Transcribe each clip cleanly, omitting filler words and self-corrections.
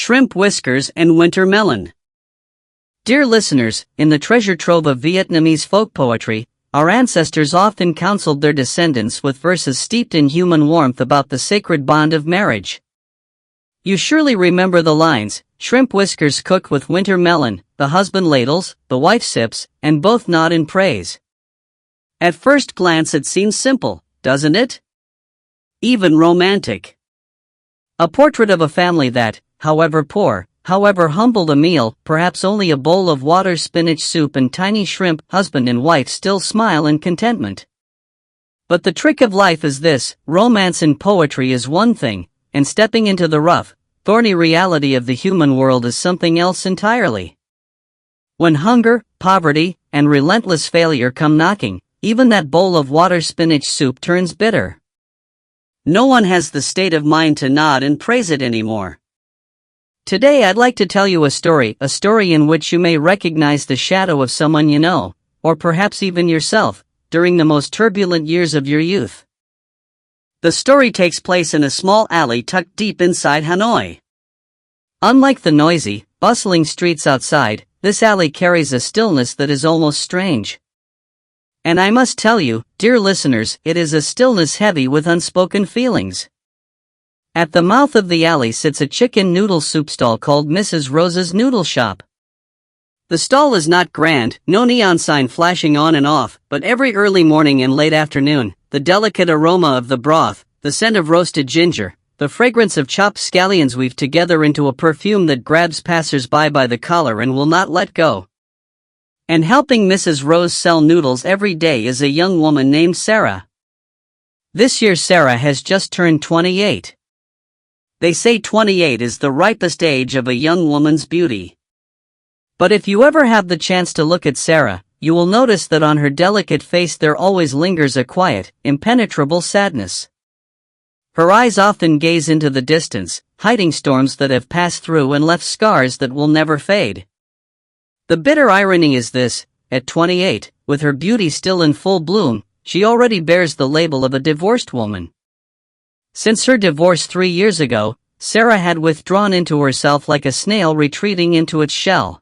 shrimp whiskers and winter melon. Dear listeners, in the treasure trove of Vietnamese folk poetry, our ancestors often counseled their descendants with verses steeped in human warmth about the sacred bond of marriage. You surely remember the lines, shrimp whiskers cook with winter melon, the husband ladles, the wife sips, and both nod in praise. At first glance it seems simple, doesn't it? Even romantic. A portrait of a family that, however poor, however humbled a meal, perhaps only a bowl of water spinach soup and tiny shrimp, husband and wife still smile in contentment. But the trick of life is this: romance in poetry is one thing, and stepping into the rough, thorny reality of the human world is something else entirely. When hunger, poverty, and relentless failure come knocking, even that bowl of water spinach soup turns bitter. No one has the state of mind to nod and praise it anymore. Today I'd like to tell you a story in which you may recognize the shadow of someone you know, or perhaps even yourself, during the most turbulent years of your youth. The story takes place in a small alley tucked deep inside Hanoi. Unlike the noisy, bustling streets outside, this alley carries a stillness that is almost strange. And I must tell you, dear listeners, it is a stillness heavy with unspoken feelings. At the mouth of the alley sits a chicken noodle soup stall called Mrs. Rose's Noodle Shop. The stall is not grand, no neon sign flashing on and off, but every early morning and late afternoon, the delicate aroma of the broth, the scent of roasted ginger, the fragrance of chopped scallions weave together into a perfume that grabs passers-by by the collar and will not let go. And helping Mrs. Rose sell noodles every day is a young woman named Sarah. This year Sarah has just turned 28. They say 28 is the ripest age of a young woman's beauty. But if you ever have the chance to look at Sarah, you will notice that on her delicate face there always lingers a quiet, impenetrable sadness. Her eyes often gaze into the distance, hiding storms that have passed through and left scars that will never fade. The bitter irony is this: at 28, with her beauty still in full bloom, she already bears the label of a divorced woman. Since her divorce 3 years ago, Sarah had withdrawn into herself like a snail retreating into its shell.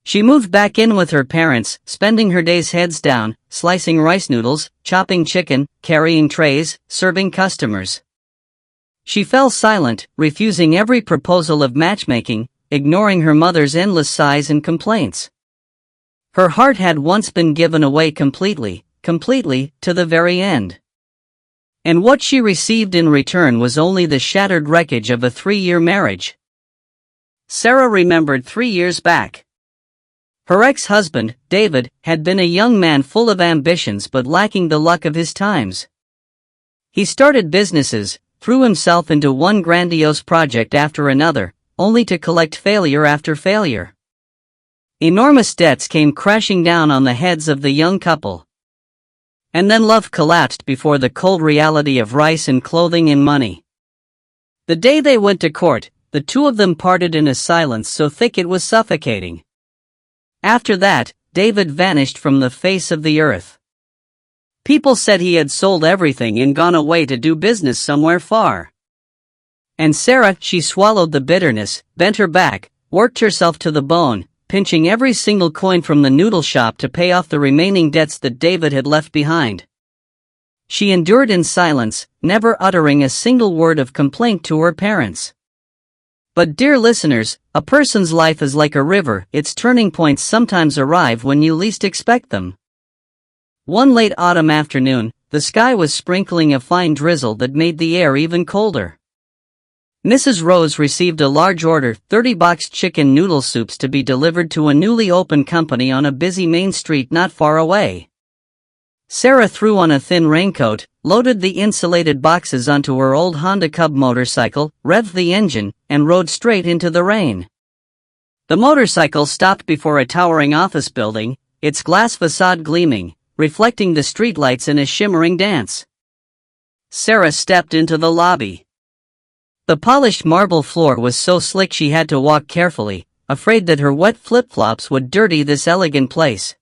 She moved back in with her parents, spending her days heads down, slicing rice noodles, chopping chicken, carrying trays, serving customers. She fell silent, refusing every proposal of matchmaking, ignoring her mother's endless sighs and complaints. Her heart had once been given away completely, to the very end. And what she received in return was only the shattered wreckage of a 3-year marriage. Sarah remembered 3 years back. Her ex-husband, David, had been a young man full of ambitions but lacking the luck of his times. He started businesses, threw himself into one grandiose project after another, only to collect failure after failure. Enormous debts came crashing down on the heads of the young couple. And then love collapsed before the cold reality of rice and clothing and money. The day they went to court, the two of them parted in a silence so thick it was suffocating. After that, David vanished from the face of the earth. People said he had sold everything and gone away to do business somewhere far. And Sarah, she swallowed the bitterness, bent her back, worked herself to the bone, pinching every single coin from the noodle shop to pay off the remaining debts that David had left behind. She endured in silence, never uttering a single word of complaint to her parents. But dear listeners, a person's life is like a river, its turning points sometimes arrive when you least expect them. One late autumn afternoon, the sky was sprinkling a fine drizzle that made the air even colder. Mrs. Rose received a large order, 30 boxed chicken noodle soups to be delivered to a newly opened company on a busy main street not far away. Sarah threw on a thin raincoat, loaded the insulated boxes onto her old Honda Cub motorcycle, revved the engine, and rode straight into the rain. The motorcycle stopped before a towering office building, its glass facade gleaming, reflecting the streetlights in a shimmering dance. Sarah stepped into the lobby. The polished marble floor was so slick she had to walk carefully, afraid that her wet flip-flops would dirty this elegant place.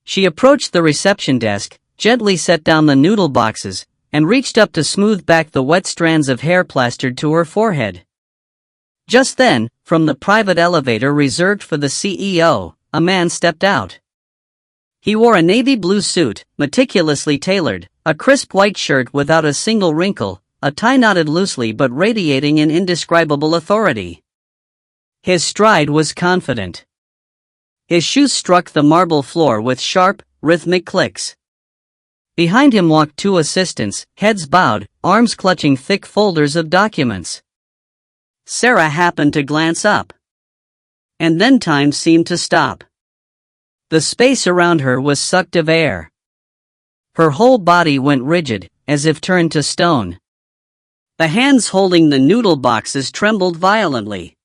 She approached the reception desk, gently set down the noodle boxes, and reached up to smooth back the wet strands of hair plastered to her forehead. Just then, from the private elevator reserved for the CEO, a man stepped out. He wore a navy blue suit, meticulously tailored, a crisp white shirt without a single wrinkle, a tie knotted loosely but radiating an indescribable authority. His stride was confident. His shoes struck the marble floor with sharp, rhythmic clicks. Behind him walked two assistants, heads bowed, arms clutching thick folders of documents. Sarah happened to glance up. And then time seemed to stop. The space around her was sucked of air. Her whole body went rigid, as if turned to stone. The hands holding the noodle boxes trembled violently.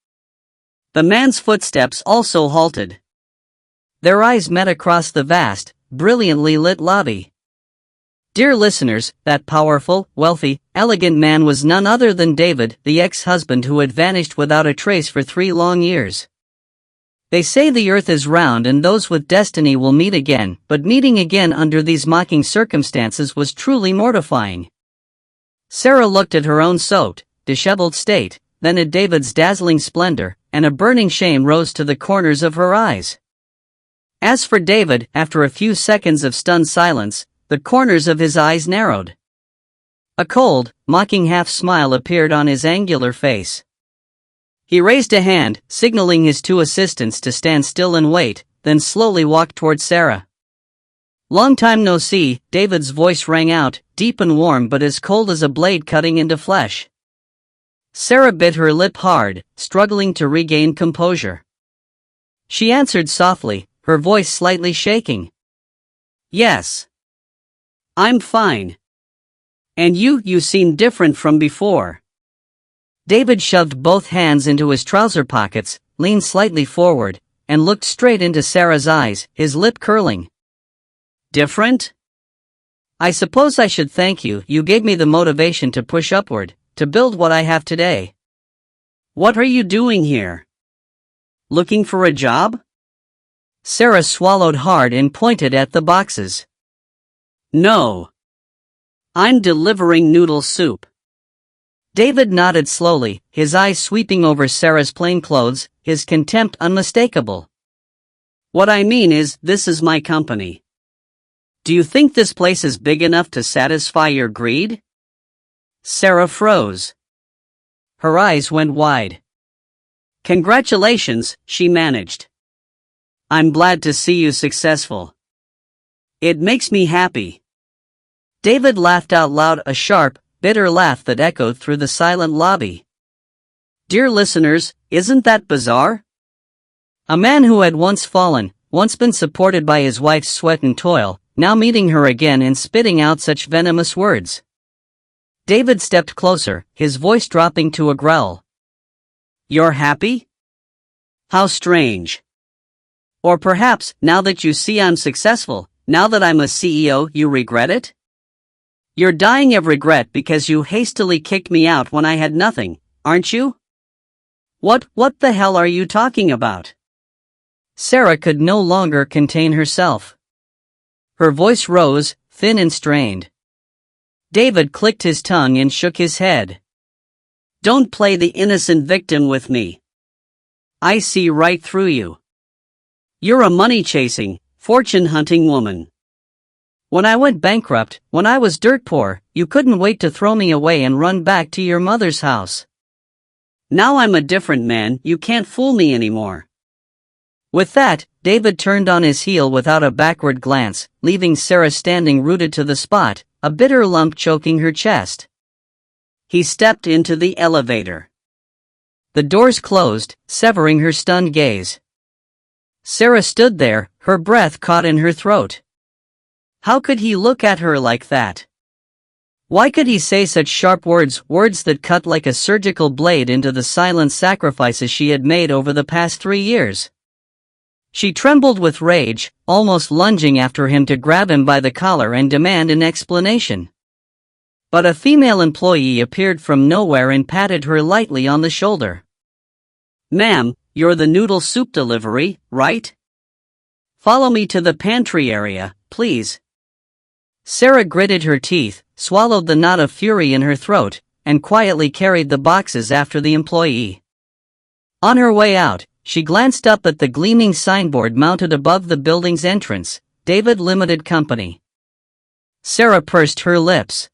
The man's footsteps also halted. Their eyes met across the vast, brilliantly lit lobby. Dear listeners, that powerful, wealthy, elegant man was none other than David, the ex-husband who had vanished without a trace for 3 long years. They say the earth is round and those with destiny will meet again, but meeting again under these mocking circumstances was truly mortifying. Sarah looked at her own soaked, disheveled state, then at David's dazzling splendor, and a burning shame rose to the corners of her eyes. As for David, after a few seconds of stunned silence, the corners of his eyes narrowed. A cold, mocking half-smile appeared on his angular face. He raised a hand, signaling his two assistants to stand still and wait, then slowly walked toward Sarah. Long time no see, David's voice rang out, deep and warm but as cold as a blade cutting into flesh. Sarah bit her lip hard, struggling to regain composure. She answered softly, her voice slightly shaking. Yes. I'm fine. And you seem different from before. David shoved both hands into his trouser pockets, leaned slightly forward, and looked straight into Sarah's eyes, his lip curling. Different? I suppose I should thank you. You gave me the motivation to push upward, to build what I have today. What are you doing here? Looking for a job? Sarah swallowed hard and pointed at the boxes. No. I'm delivering noodle soup. David nodded slowly, his eyes sweeping over Sarah's plain clothes, his contempt unmistakable. What I mean is, this is my company. Do you think this place is big enough to satisfy your greed? Sarah froze. Her eyes went wide. Congratulations, she managed. I'm glad to see you successful. It makes me happy. David laughed out loud, a sharp, bitter laugh that echoed through the silent lobby. Dear listeners, isn't that bizarre? A man who had once fallen, once been supported by his wife's sweat and toil, now meeting her again and spitting out such venomous words. David stepped closer, his voice dropping to a growl. You're happy? How strange. Or perhaps, now that you see I'm successful, now that I'm a CEO, you regret it? You're dying of regret because you hastily kicked me out when I had nothing, aren't you? What the hell are you talking about? Sarah could no longer contain herself. Her voice rose, thin and strained. David clicked his tongue and shook his head. Don't play the innocent victim with me. I see right through you. You're a money-chasing, fortune-hunting woman. When I went bankrupt, when I was dirt poor, you couldn't wait to throw me away and run back to your mother's house. Now I'm a different man, you can't fool me anymore. With that, David turned on his heel without a backward glance, leaving Sarah standing rooted to the spot, a bitter lump choking her chest. He stepped into the elevator. The doors closed, severing her stunned gaze. Sarah stood there, her breath caught in her throat. How could he look at her like that? Why could he say such sharp words, words that cut like a surgical blade into the silent sacrifices she had made over the past 3 years? She trembled with rage, almost lunging after him to grab him by the collar and demand an explanation. But a female employee appeared from nowhere and patted her lightly on the shoulder. Ma'am, you're the noodle soup delivery, right? Follow me to the pantry area, please. Sarah gritted her teeth, swallowed the knot of fury in her throat, and quietly carried the boxes after the employee. On her way out, she glanced up at the gleaming signboard mounted above the building's entrance, David Limited Company. Sarah pursed her lips.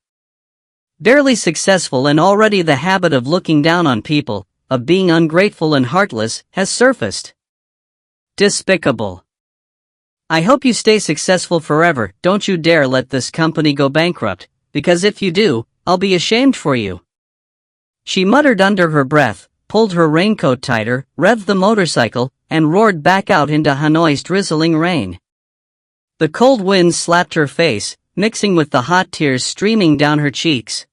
Barely successful and already the habit of looking down on people, of being ungrateful and heartless, has surfaced. Despicable. I hope you stay successful forever. Don't you dare let this company go bankrupt, because if you do, I'll be ashamed for you. She muttered under her breath, pulled her raincoat tighter, revved the motorcycle, and roared back out into Hanoi's drizzling rain. The cold wind slapped her face, mixing with the hot tears streaming down her cheeks.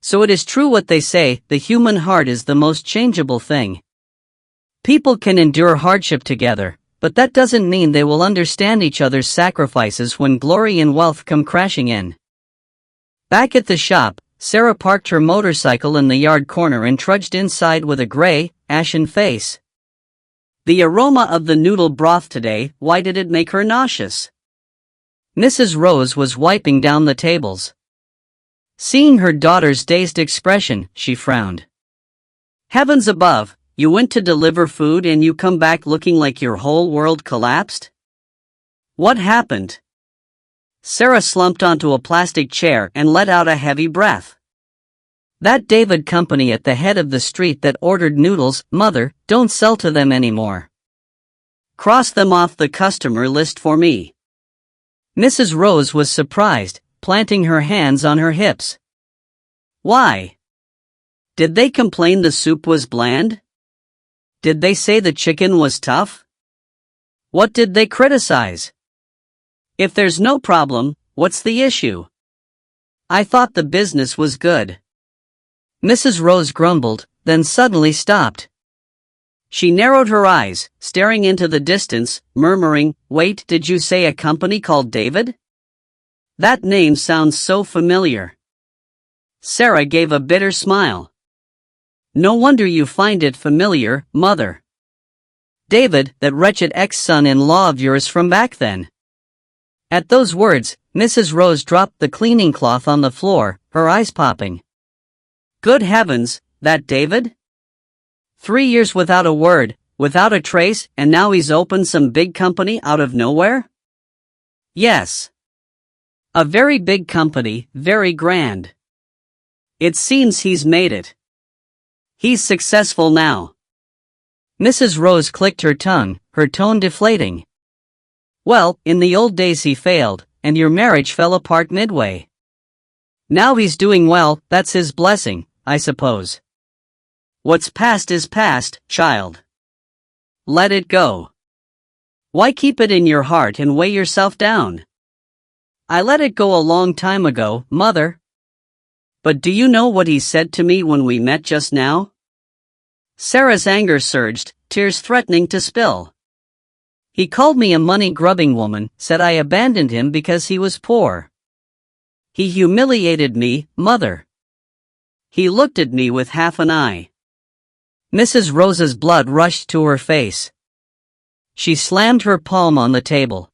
So it is true what they say, the human heart is the most changeable thing. People can endure hardship together, but that doesn't mean they will understand each other's sacrifices when glory and wealth come crashing in. Back at the shop, Sarah parked her motorcycle in the yard corner and trudged inside with a gray, ashen face. The aroma of the noodle broth today, why did it make her nauseous? Mrs. Rose was wiping down the tables. Seeing her daughter's dazed expression, she frowned. Heavens above, you went to deliver food and you come back looking like your whole world collapsed? What happened? Sarah slumped onto a plastic chair and let out a heavy breath. That David Company at the head of the street that ordered noodles, Mother, don't sell to them anymore. Cross them off the customer list for me. Mrs. Rose was surprised, planting her hands on her hips. Why? Did they complain the soup was bland? Did they say the chicken was tough? What did they criticize? If there's no problem, what's the issue? I thought the business was good. Mrs. Rose grumbled, then suddenly stopped. She narrowed her eyes, staring into the distance, murmuring, Wait, did you say a company called David? That name sounds so familiar. Sarah gave a bitter smile. No wonder you find it familiar, Mother. David, that wretched ex-son-in-law of yours from back then. At those words, Mrs. Rose dropped the cleaning cloth on the floor, her eyes popping. Good heavens, that David? 3 years without a word, without a trace, and now he's opened some big company out of nowhere? Yes. A very big company, very grand. It seems he's made it. He's successful now. Mrs. Rose clicked her tongue, her tone deflating. Well, in the old days he failed, and your marriage fell apart midway. Now he's doing well, that's his blessing, I suppose. What's past is past, child. Let it go. Why keep it in your heart and weigh yourself down? I let it go a long time ago, Mother. But do you know what he said to me when we met just now? Sarah's anger surged, tears threatening to spill. He called me a money-grubbing woman, said I abandoned him because he was poor. He humiliated me, Mother. He looked at me with half an eye. Mrs. Rose's blood rushed to her face. She slammed her palm on the table.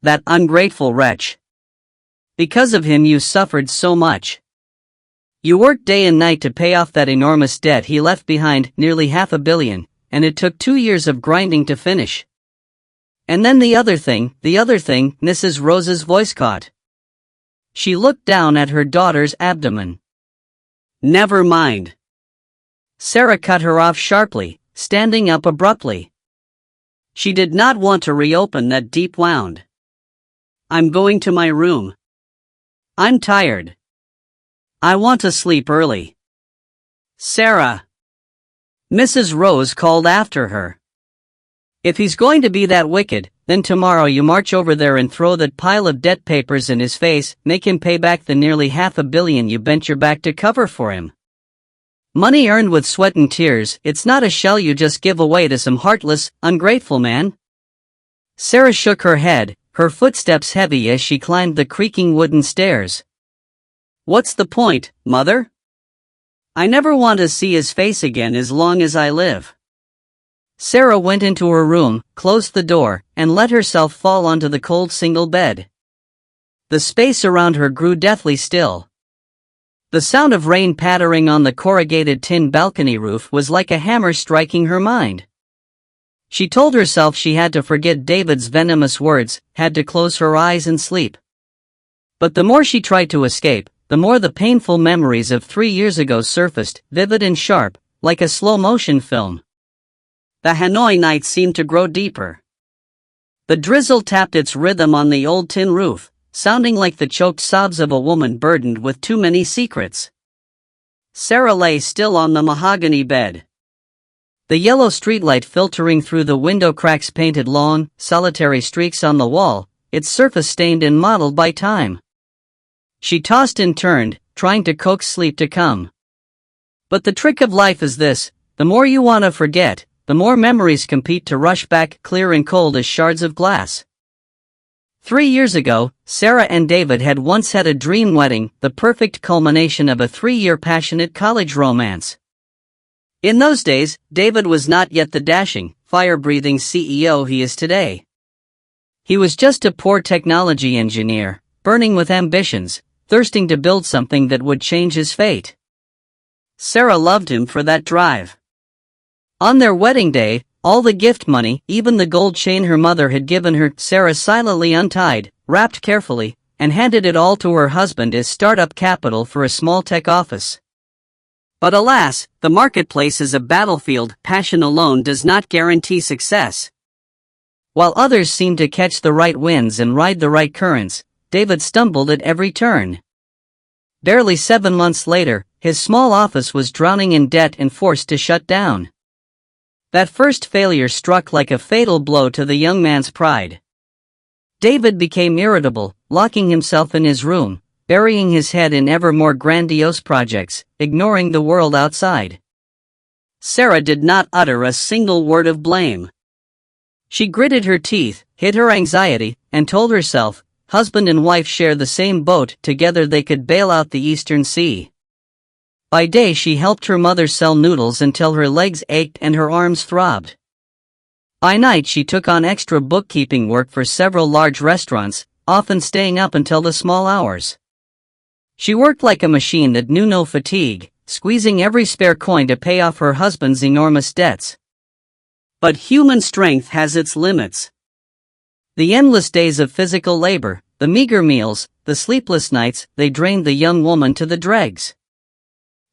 That ungrateful wretch. Because of him you suffered so much. You worked day and night to pay off that enormous debt he left behind, nearly $500 million, and it took 2 years of grinding to finish. And then the other thing, Mrs. Rose's voice caught. She looked down at her daughter's abdomen. Never mind. Sarah cut her off sharply, standing up abruptly. She did not want to reopen that deep wound. I'm going to my room. I'm tired. I want to sleep early. Sarah. Mrs. Rose called after her. If he's going to be that wicked, then tomorrow you march over there and throw that pile of debt papers in his face, make him pay back the nearly $500 million you bent your back to cover for him. Money earned with sweat and tears, it's not a shell you just give away to some heartless, ungrateful man. Sarah shook her head, her footsteps heavy as she climbed the creaking wooden stairs. What's the point, Mother? I never want to see his face again as long as I live. Sarah went into her room, closed the door, and let herself fall onto the cold single bed. The space around her grew deathly still. The sound of rain pattering on the corrugated tin balcony roof was like a hammer striking her mind. She told herself she had to forget David's venomous words, had to close her eyes and sleep. But the more she tried to escape, the more the painful memories of 3 years ago surfaced, vivid and sharp, like a slow-motion film. The Hanoi night seemed to grow deeper. The drizzle tapped its rhythm on the old tin roof, sounding like the choked sobs of a woman burdened with too many secrets. Sarah lay still on the mahogany bed. The yellow streetlight filtering through the window cracks painted long, solitary streaks on the wall, its surface stained and mottled by time. She tossed and turned, trying to coax sleep to come. But the trick of life is this: the more you want to forget, the more memories compete to rush back clear and cold as shards of glass. 3 years ago, Sarah and David had once had a dream wedding, the perfect culmination of a 3-year passionate college romance. In those days, David was not yet the dashing, fire-breathing CEO he is today. He was just a poor technology engineer, burning with ambitions, thirsting to build something that would change his fate. Sarah loved him for that drive. On their wedding day, all the gift money, even the gold chain her mother had given her, Sarah silently untied, wrapped carefully, and handed it all to her husband as startup capital for a small tech office. But alas, the marketplace is a battlefield. Passion alone does not guarantee success. While others seemed to catch the right winds and ride the right currents, David stumbled at every turn. Barely 7 months later, his small office was drowning in debt and forced to shut down. That first failure struck like a fatal blow to the young man's pride. David became irritable, locking himself in his room, burying his head in ever more grandiose projects, ignoring the world outside. Sarah did not utter a single word of blame. She gritted her teeth, hid her anxiety, and told herself, husband and wife share the same boat, together they could bail out the Eastern Sea. By day she helped her mother sell noodles until her legs ached and her arms throbbed. By night she took on extra bookkeeping work for several large restaurants, often staying up until the small hours. She worked like a machine that knew no fatigue, squeezing every spare coin to pay off her husband's enormous debts. But human strength has its limits. The endless days of physical labor, the meager meals, the sleepless nights, they drained the young woman to the dregs.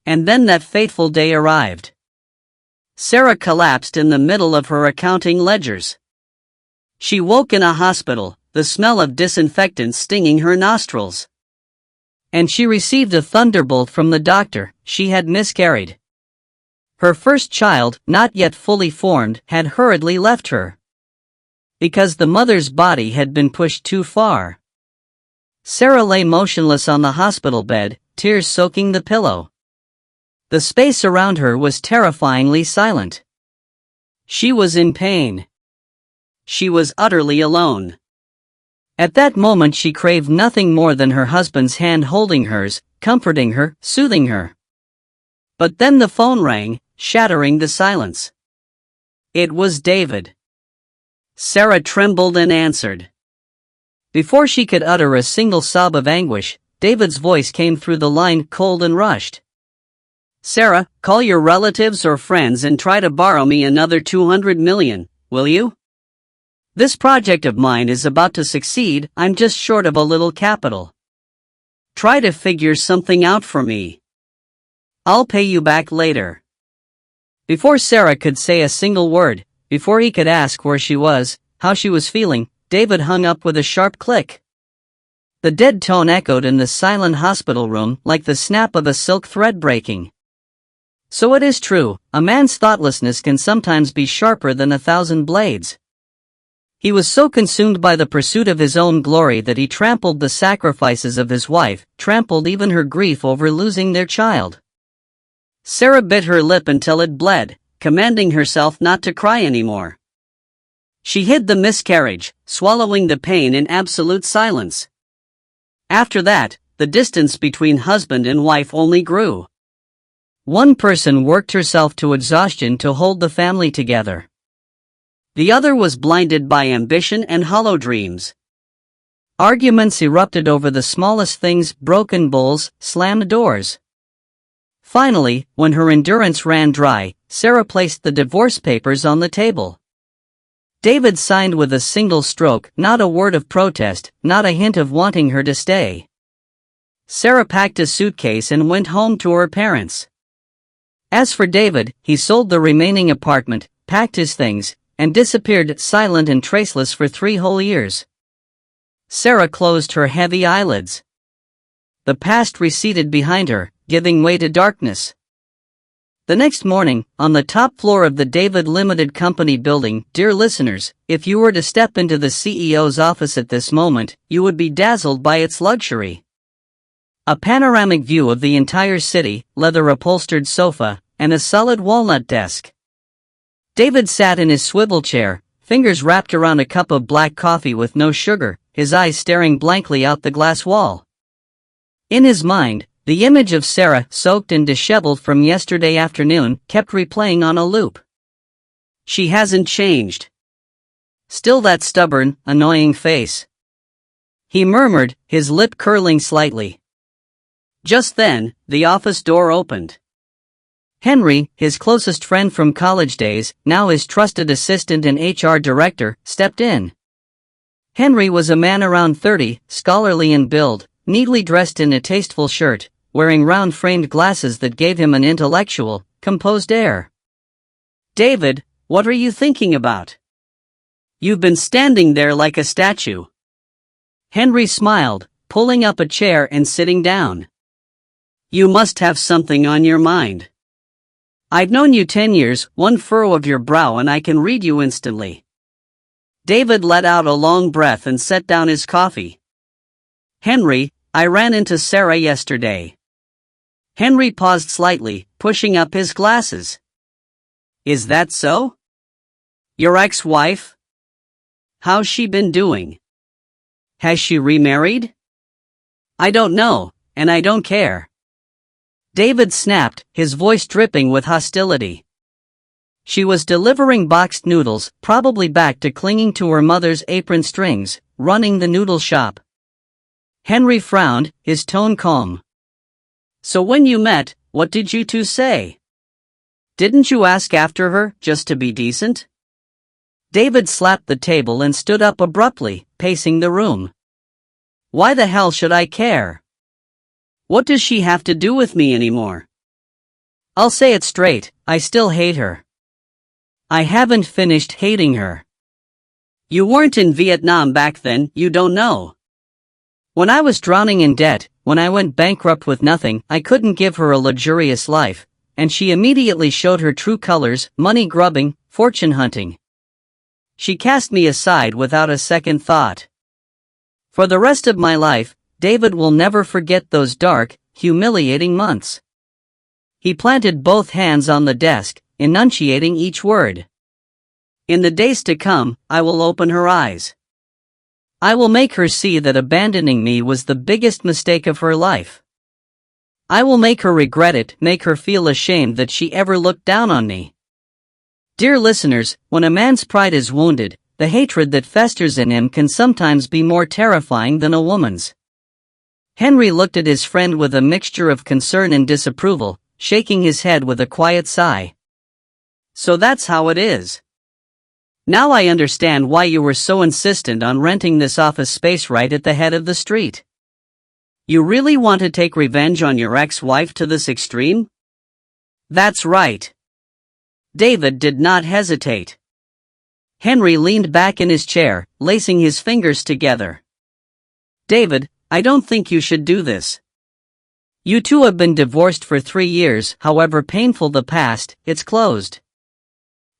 And then that fateful day arrived. Sarah collapsed in the middle of her accounting ledgers. She woke in a hospital, the smell of disinfectant stinging her nostrils. And she received a thunderbolt from the doctor: she had miscarried. Her first child, not yet fully formed, had hurriedly left her. Because the mother's body had been pushed too far. Sarah lay motionless on the hospital bed, tears soaking the pillow. The space around her was terrifyingly silent. She was in pain. She was utterly alone. At that moment she craved nothing more than her husband's hand holding hers, comforting her, soothing her. But then the phone rang, shattering the silence. It was David. Sarah trembled and answered. Before she could utter a single sob of anguish, David's voice came through the line, cold and rushed. Sarah, call your relatives or friends and try to borrow me another 200 million, will you? This project of mine is about to succeed, I'm just short of a little capital. Try to figure something out for me. I'll pay you back later. Before Sarah could say a single word, before he could ask where she was, how she was feeling, David hung up with a sharp click. The dead tone echoed in the silent hospital room like the snap of a silk thread breaking. So it is true, a man's thoughtlessness can sometimes be sharper than 1,000 blades. He was so consumed by the pursuit of his own glory that he trampled the sacrifices of his wife, trampled even her grief over losing their child. Sarah bit her lip until it bled, commanding herself not to cry anymore. She hid the miscarriage, swallowing the pain in absolute silence. After that, the distance between husband and wife only grew. One person worked herself to exhaustion to hold the family together. The other was blinded by ambition and hollow dreams. Arguments erupted over the smallest things: broken bowls, slammed doors. Finally, when her endurance ran dry, Sarah placed the divorce papers on the table. David signed with a single stroke, not a word of protest, not a hint of wanting her to stay. Sarah packed a suitcase and went home to her parents. As for David, he sold the remaining apartment, packed his things, and disappeared silent and traceless for 3 whole years. Sarah closed her heavy eyelids. The past receded behind her, giving way to darkness. The next morning, on the top floor of the David Limited Company building, dear listeners, if you were to step into the CEO's office at this moment, you would be dazzled by its luxury. A panoramic view of the entire city, leather-upholstered sofa, and a solid walnut desk. David sat in his swivel chair, fingers wrapped around a cup of black coffee with no sugar, his eyes staring blankly out the glass wall. In his mind, the image of Sarah, soaked and disheveled from yesterday afternoon, kept replaying on a loop. She hasn't changed. Still that stubborn, annoying face. He murmured, his lip curling slightly. Just then, the office door opened. Henry, his closest friend from college days, now his trusted assistant and HR director, stepped in. Henry was a man around 30, scholarly in build, neatly dressed in a tasteful shirt, wearing round-framed glasses that gave him an intellectual, composed air. "David, what are you thinking about? You've been standing there like a statue." Henry smiled, pulling up a chair and sitting down. "You must have something on your mind. I've known you 10 years, one furrow of your brow and I can read you instantly." David let out a long breath and set down his coffee. "Henry, I ran into Sarah yesterday." Henry paused slightly, pushing up his glasses. "Is that so? Your ex-wife? How's she been doing? Has she remarried?" "I don't know, and I don't care." David snapped, his voice dripping with hostility. She was delivering boxed noodles, probably back to clinging to her mother's apron strings, running the noodle shop. Henry frowned, his tone calm. "So when you met, what did you two say? Didn't you ask after her, just to be decent?" David slapped the table and stood up abruptly, pacing the room. "Why the hell should I care? What does she have to do with me anymore? I'll say it straight, I still hate her. I haven't finished hating her. You weren't in Vietnam back then, you don't know. When I was drowning in debt, when I went bankrupt with nothing, I couldn't give her a luxurious life, and she immediately showed her true colors, money grubbing, fortune hunting. She cast me aside without a second thought. For the rest of my life, David will never forget those dark, humiliating months." He planted both hands on the desk, enunciating each word. "In the days to come, I will open her eyes. I will make her see that abandoning me was the biggest mistake of her life. I will make her regret it, make her feel ashamed that she ever looked down on me." Dear listeners, when a man's pride is wounded, the hatred that festers in him can sometimes be more terrifying than a woman's. Henry looked at his friend with a mixture of concern and disapproval, shaking his head with a quiet sigh. "So that's how it is. Now I understand why you were so insistent on renting this office space right at the head of the street. You really want to take revenge on your ex-wife to this extreme?" "That's right." David did not hesitate. Henry leaned back in his chair, lacing his fingers together. "David, I don't think you should do this. You two have been divorced for 3 years, however painful the past, it's closed.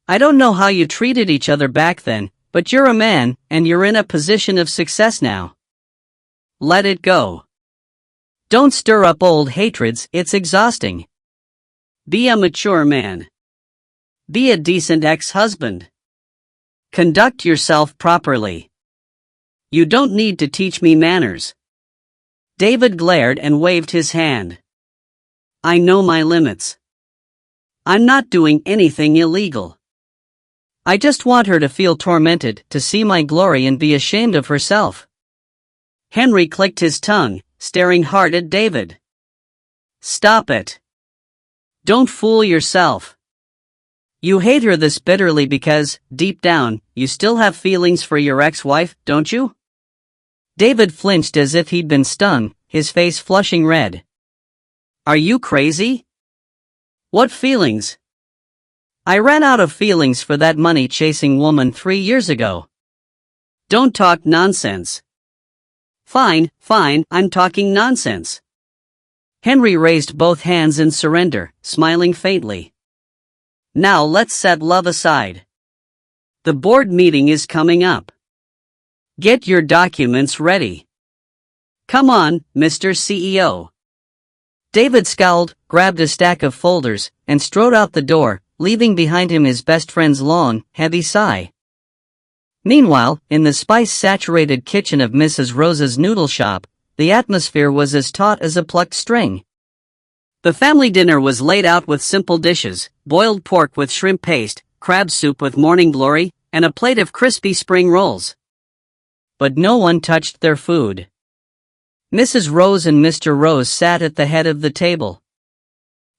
I don't know how you treated each other back then, but you're a man, and you're in a position of success now. Let it go. Don't stir up old hatreds, it's exhausting. Be a mature man. Be a decent ex-husband. Conduct yourself properly. You don't need to teach me manners." David glared and waved his hand. "I know my limits. I'm not doing anything illegal. I just want her to feel tormented, to see my glory and be ashamed of herself." Henry clicked his tongue, staring hard at David. "Stop it. Don't fool yourself. You hate her this bitterly because, deep down, you still have feelings for your ex-wife, don't you? David flinched as if he'd been stung, his face flushing red. Are you crazy? What feelings? I ran out of feelings for that money-chasing woman 3 years ago. Don't talk nonsense. Fine, I'm talking nonsense. Henry raised both hands in surrender, smiling faintly. Now let's set love aside. The board meeting is coming up. Get your documents ready. Come on, Mr. CEO. David scowled, grabbed a stack of folders, and strode out the door, leaving behind him his best friend's long, heavy sigh. Meanwhile, in the spice-saturated kitchen of Mrs. Rose's noodle shop, the atmosphere was as taut as a plucked string. The family dinner was laid out with simple dishes: boiled pork with shrimp paste, crab soup with morning glory, and a plate of crispy spring rolls. But no one touched their food. Mrs. Rose and Mr. Rose sat at the head of the table.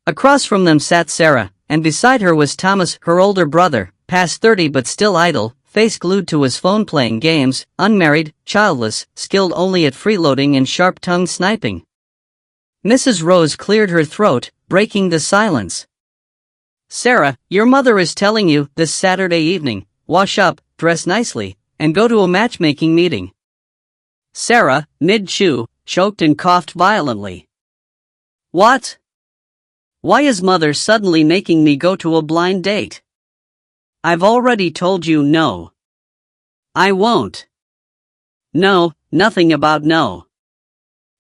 Across from them sat Sarah, and beside her was Thomas, her older brother, past 30 but still idle, face glued to his phone playing games, unmarried, childless, skilled only at freeloading and sharp-tongued sniping. Mrs. Rose cleared her throat, breaking the silence. Sarah, your mother is telling you, this Saturday evening, wash up, dress nicely, and go to a matchmaking meeting. Sarah, mid-chew, choked and coughed violently. What? Why is mother suddenly making me go to a blind date? I've already told you no. I won't. No, nothing about no.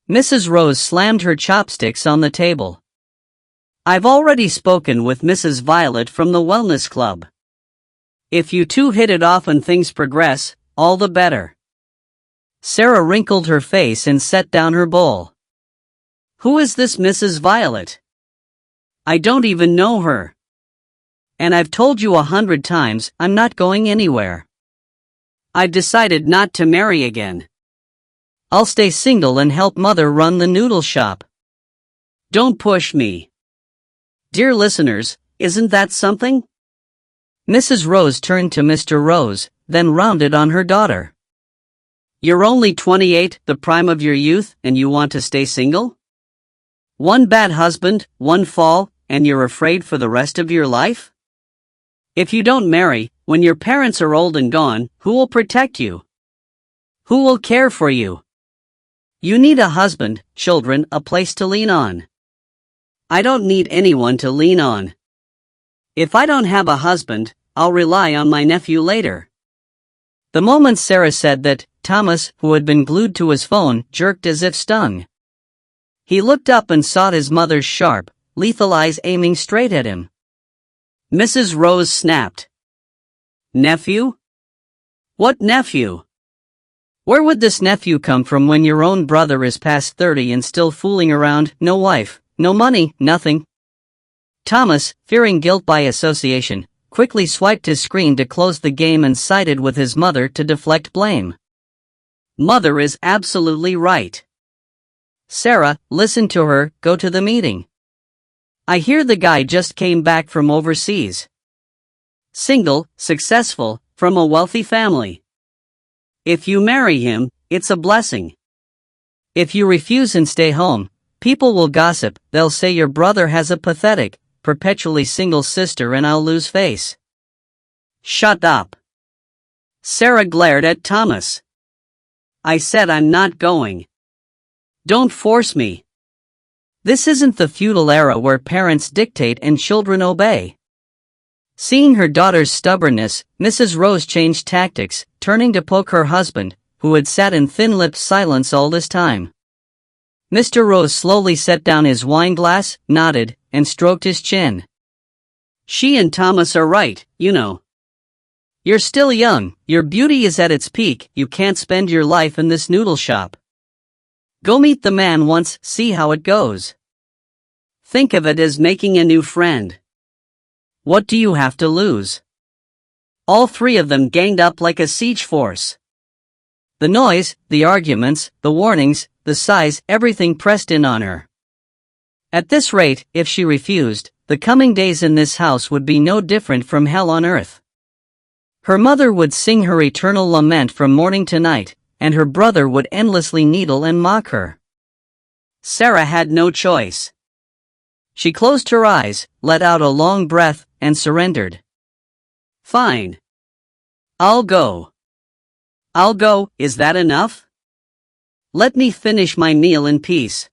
Mrs. Rose slammed her chopsticks on the table. I've already spoken with Mrs. Violet from the Wellness Club. If you two hit it off and things progress, all the better. Sarah wrinkled her face and set down her bowl. Who is this Mrs. Violet? I don't even know her. And I've told you 100 times, I'm not going anywhere. I've decided not to marry again. I'll stay single and help mother run the noodle shop. Don't push me. Dear listeners, isn't that something? Mrs. Rose turned to Mr. Rose, then rounded on her daughter. You're only 28, the prime of your youth, and you want to stay single? One bad husband, one fall, and you're afraid for the rest of your life? If you don't marry, when your parents are old and gone, who will protect you? Who will care for you? You need a husband, children, a place to lean on. I don't need anyone to lean on. If I don't have a husband, I'll rely on my nephew later. The moment Sarah said that, Thomas, who had been glued to his phone, jerked as if stung. He looked up and saw his mother's sharp, lethal eyes aiming straight at him. Mrs. Rose snapped. Nephew? What nephew? Where would this nephew come from when your own brother is past 30 and still fooling around, no wife, no money, nothing? Thomas, fearing guilt by association, quickly swiped his screen to close the game and sided with his mother to deflect blame. Mother is absolutely right. Sarah, listen to her, go to the meeting. I hear the guy just came back from overseas. Single, successful, from a wealthy family. If you marry him, it's a blessing. If you refuse and stay home, people will gossip, they'll say your brother has a pathetic, perpetually single sister and I'll lose face. Shut up. Sarah glared at Thomas. I said I'm not going. Don't force me. This isn't the feudal era where parents dictate and children obey. Seeing her daughter's stubbornness, Mrs. Rose changed tactics, turning to poke her husband, who had sat in thin-lipped silence all this time. Mr. Rose slowly set down his wine glass, nodded, and stroked his chin. She and Thomas are right, you know. You're still young, your beauty is at its peak, you can't spend your life in this noodle shop. Go meet the man once, see how it goes. Think of it as making a new friend. What do you have to lose? All three of them ganged up like a siege force. The noise, the arguments, the warnings, the sighs, everything pressed in on her. At this rate, if she refused, the coming days in this house would be no different from hell on earth. Her mother would sing her eternal lament from morning to night, and her brother would endlessly needle and mock her. Sarah had no choice. She closed her eyes, let out a long breath, and surrendered. Fine. I'll go. I'll go, is that enough? Let me finish my meal in peace.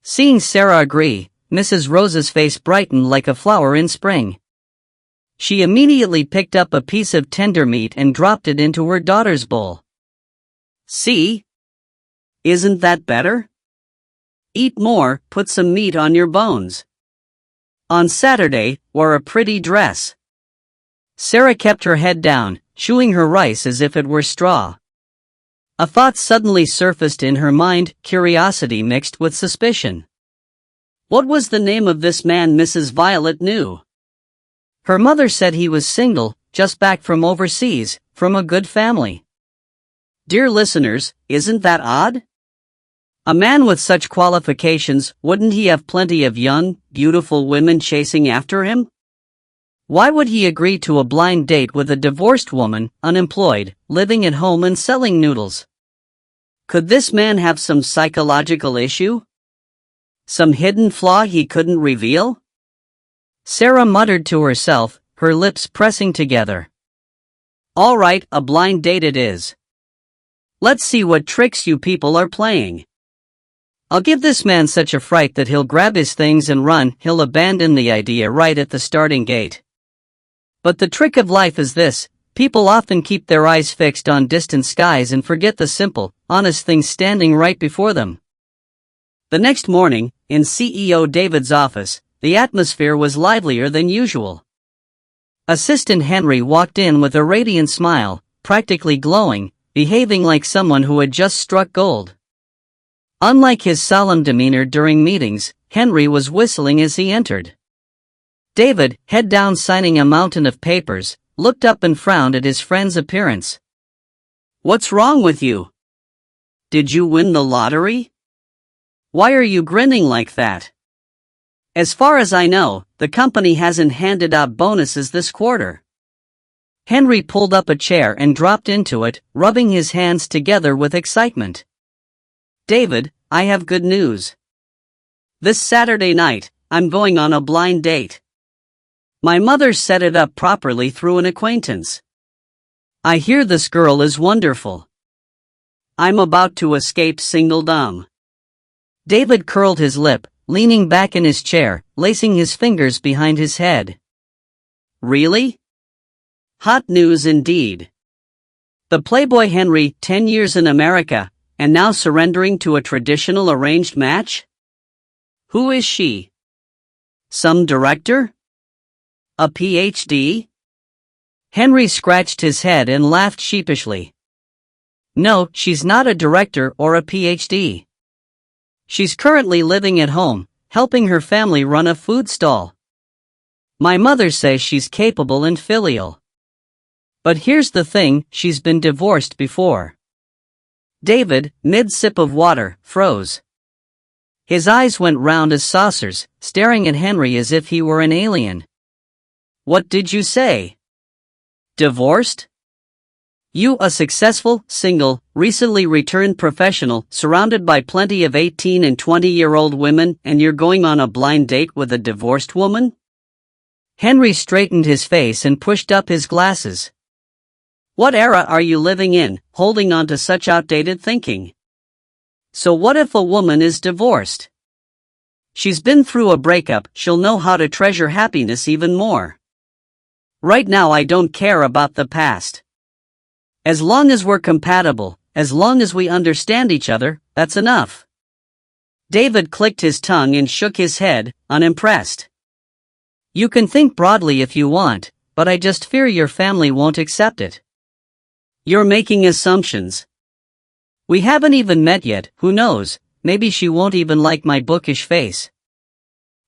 Seeing Sarah agree, Mrs. Rose's face brightened like a flower in spring. She immediately picked up a piece of tender meat and dropped it into her daughter's bowl. See? Isn't that better? Eat more, put some meat on your bones. On Saturday, wear a pretty dress. Sarah kept her head down, chewing her rice as if it were straw. A thought suddenly surfaced in her mind, curiosity mixed with suspicion. What was the name of this man Mrs. Violet knew? Her mother said he was single, just back from overseas, from a good family. Dear listeners, isn't that odd? A man with such qualifications, wouldn't he have plenty of young, beautiful women chasing after him? Why would he agree to a blind date with a divorced woman, unemployed, living at home and selling noodles? Could this man have some psychological issue? Some hidden flaw he couldn't reveal? Sarah muttered to herself, her lips pressing together. All right, a blind date it is. Let's see what tricks you people are playing. I'll give this man such a fright that he'll grab his things and run, he'll abandon the idea right at the starting gate. But the trick of life is this, people often keep their eyes fixed on distant skies and forget the simple, honest things standing right before them. The next morning, in CEO David's office, the atmosphere was livelier than usual. Assistant Henry walked in with a radiant smile, practically glowing, behaving like someone who had just struck gold. Unlike his solemn demeanor during meetings, Henry was whistling as he entered. David, head down signing a mountain of papers, looked up and frowned at his friend's appearance. What's wrong with you? Did you win the lottery? Why are you grinning like that? As far as I know, the company hasn't handed out bonuses this quarter. Henry pulled up a chair and dropped into it, rubbing his hands together with excitement. David, I have good news. This Saturday night, I'm going on a blind date. My mother set it up properly through an acquaintance. I hear this girl is wonderful. I'm about to escape singledom. David curled his lip, leaning back in his chair, lacing his fingers behind his head. Really? Hot news indeed. The Playboy Henry, 10 years in America, and now surrendering to a traditional arranged match? Who is she? Some director? A PhD? Henry scratched his head and laughed sheepishly. No, she's not a director or a PhD. She's currently living at home, helping her family run a food stall. My mother says she's capable and filial. But here's the thing, she's been divorced before. David, mid-sip of water, froze. His eyes went round as saucers, staring at Henry as if he were an alien. What did you say? Divorced? You, a successful, single, recently returned professional, surrounded by plenty of 18 and 20-year-old women, and you're going on a blind date with a divorced woman? Henry straightened his face and pushed up his glasses. What era are you living in, holding on to such outdated thinking? So what if a woman is divorced? She's been through a breakup, she'll know how to treasure happiness even more. Right now I don't care about the past. As long as we're compatible, as long as we understand each other, that's enough. David clicked his tongue and shook his head, unimpressed. You can think broadly if you want, but I just fear your family won't accept it. You're making assumptions. We haven't even met yet, who knows, maybe she won't even like my bookish face.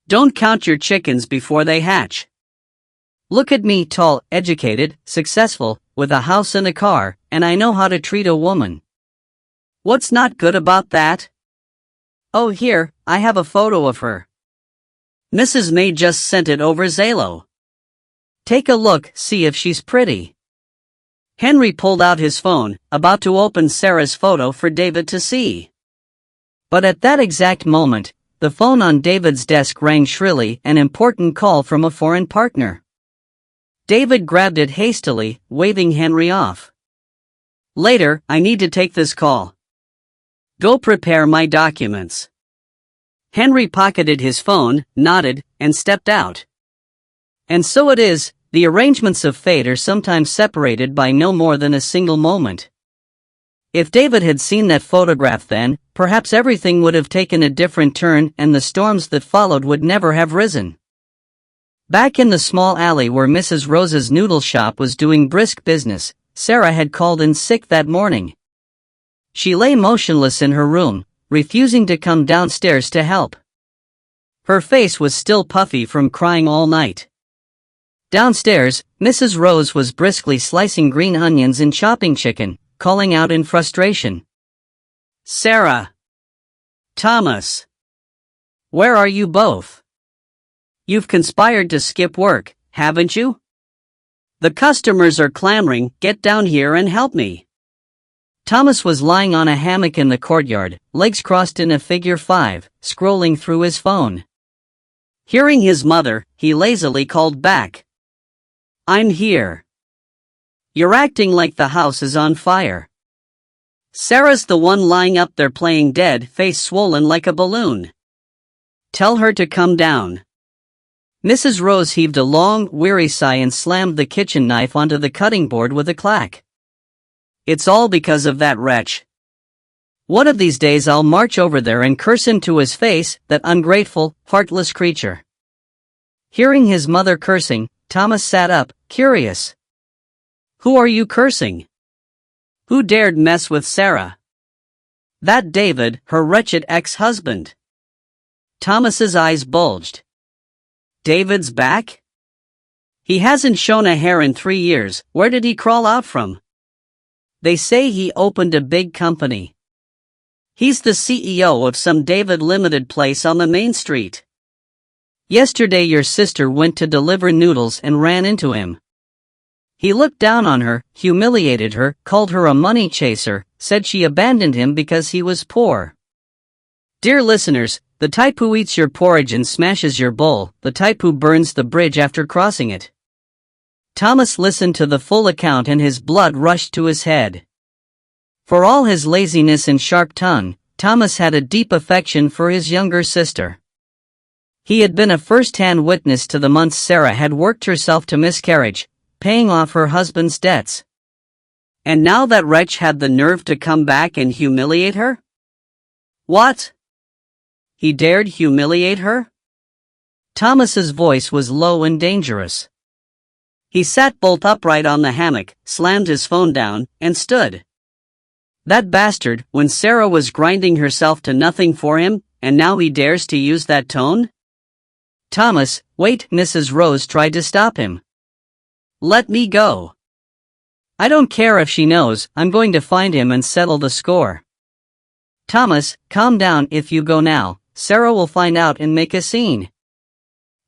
Don't count your chickens before they hatch. Look at me, tall, educated, successful, with a house and a car, and I know how to treat a woman. What's not good about that? Oh here, I have a photo of her. Mrs. May just sent it over Zalo. Take a look, see if she's pretty. Henry pulled out his phone, about to open Sarah's photo for David to see. But at that exact moment, the phone on David's desk rang shrilly, an important call from a foreign partner. David grabbed it hastily, waving Henry off. Later, I need to take this call. Go prepare my documents. Henry pocketed his phone, nodded, and stepped out. And so it is, the arrangements of fate are sometimes separated by no more than a single moment. If David had seen that photograph then, perhaps everything would have taken a different turn and the storms that followed would never have risen. Back in the small alley where Mrs. Rose's noodle shop was doing brisk business, Sarah had called in sick that morning. She lay motionless in her room, refusing to come downstairs to help. Her face was still puffy from crying all night. Downstairs, Mrs. Rose was briskly slicing green onions and chopping chicken, calling out in frustration. Sarah! Thomas! Where are you both? You've conspired to skip work, haven't you? The customers are clamoring, get down here and help me. Thomas was lying on a hammock in the courtyard, legs crossed in a figure 5, scrolling through his phone. Hearing his mother, he lazily called back. I'm here. You're acting like the house is on fire. Sarah's the one lying up there playing dead, face swollen like a balloon. Tell her to come down. Mrs. Rose heaved a long, weary sigh and slammed the kitchen knife onto the cutting board with a clack. It's all because of that wretch. One of these days I'll march over there and curse him to his face, that ungrateful, heartless creature. Hearing his mother cursing, Thomas sat up, curious. Who are you cursing? Who dared mess with Sarah? That David, her wretched ex-husband. Thomas's eyes bulged. David's back? He hasn't shown a hair in 3 years, where did he crawl out from? They say he opened a big company. He's the CEO of some David Limited place on the main street. Yesterday your sister went to deliver noodles and ran into him. He looked down on her, humiliated her, called her a money chaser, said she abandoned him because he was poor. Dear listeners, the type who eats your porridge and smashes your bowl, the type who burns the bridge after crossing it. Thomas listened to the full account and his blood rushed to his head. For all his laziness and sharp tongue, Thomas had a deep affection for his younger sister. He had been a first-hand witness to the months Sarah had worked herself to miscarriage, paying off her husband's debts. And now that wretch had the nerve to come back and humiliate her? What? He dared humiliate her? Thomas's voice was low and dangerous. He sat bolt upright on the hammock, slammed his phone down, and stood. That bastard, when Sarah was grinding herself to nothing for him, and now he dares to use that tone? Thomas, wait, Mrs. Rose tried to stop him. Let me go. I don't care if she knows, I'm going to find him and settle the score. Thomas, calm down. If you go now, Sarah will find out and make a scene.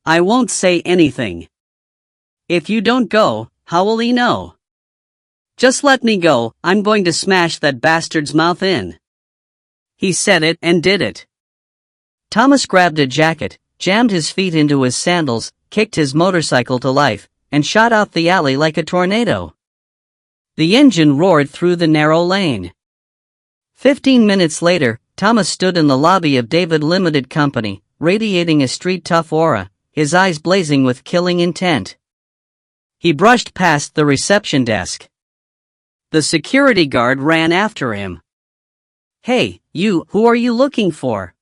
I won't say anything. If you don't go, how will he know? Just let me go, I'm going to smash that bastard's mouth in. He said it and did it. Thomas grabbed a jacket, jammed his feet into his sandals, kicked his motorcycle to life, and shot out the alley like a tornado. The engine roared through the narrow lane. 15 minutes later, Thomas stood in the lobby of David Limited Company, radiating a street-tough aura, his eyes blazing with killing intent. He brushed past the reception desk. The security guard ran after him. Hey, you, who are you looking for?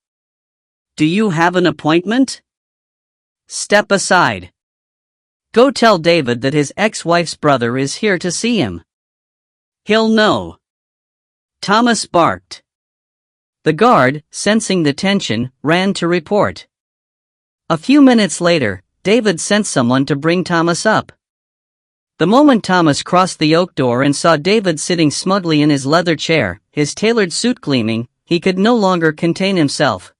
Do you have an appointment? Step aside. Go tell David that his ex-wife's brother is here to see him. He'll know. Thomas barked. The guard, sensing the tension, ran to report. A few minutes later, David sent someone to bring Thomas up. The moment Thomas crossed the oak door and saw David sitting smugly in his leather chair, his tailored suit gleaming, he could no longer contain himself.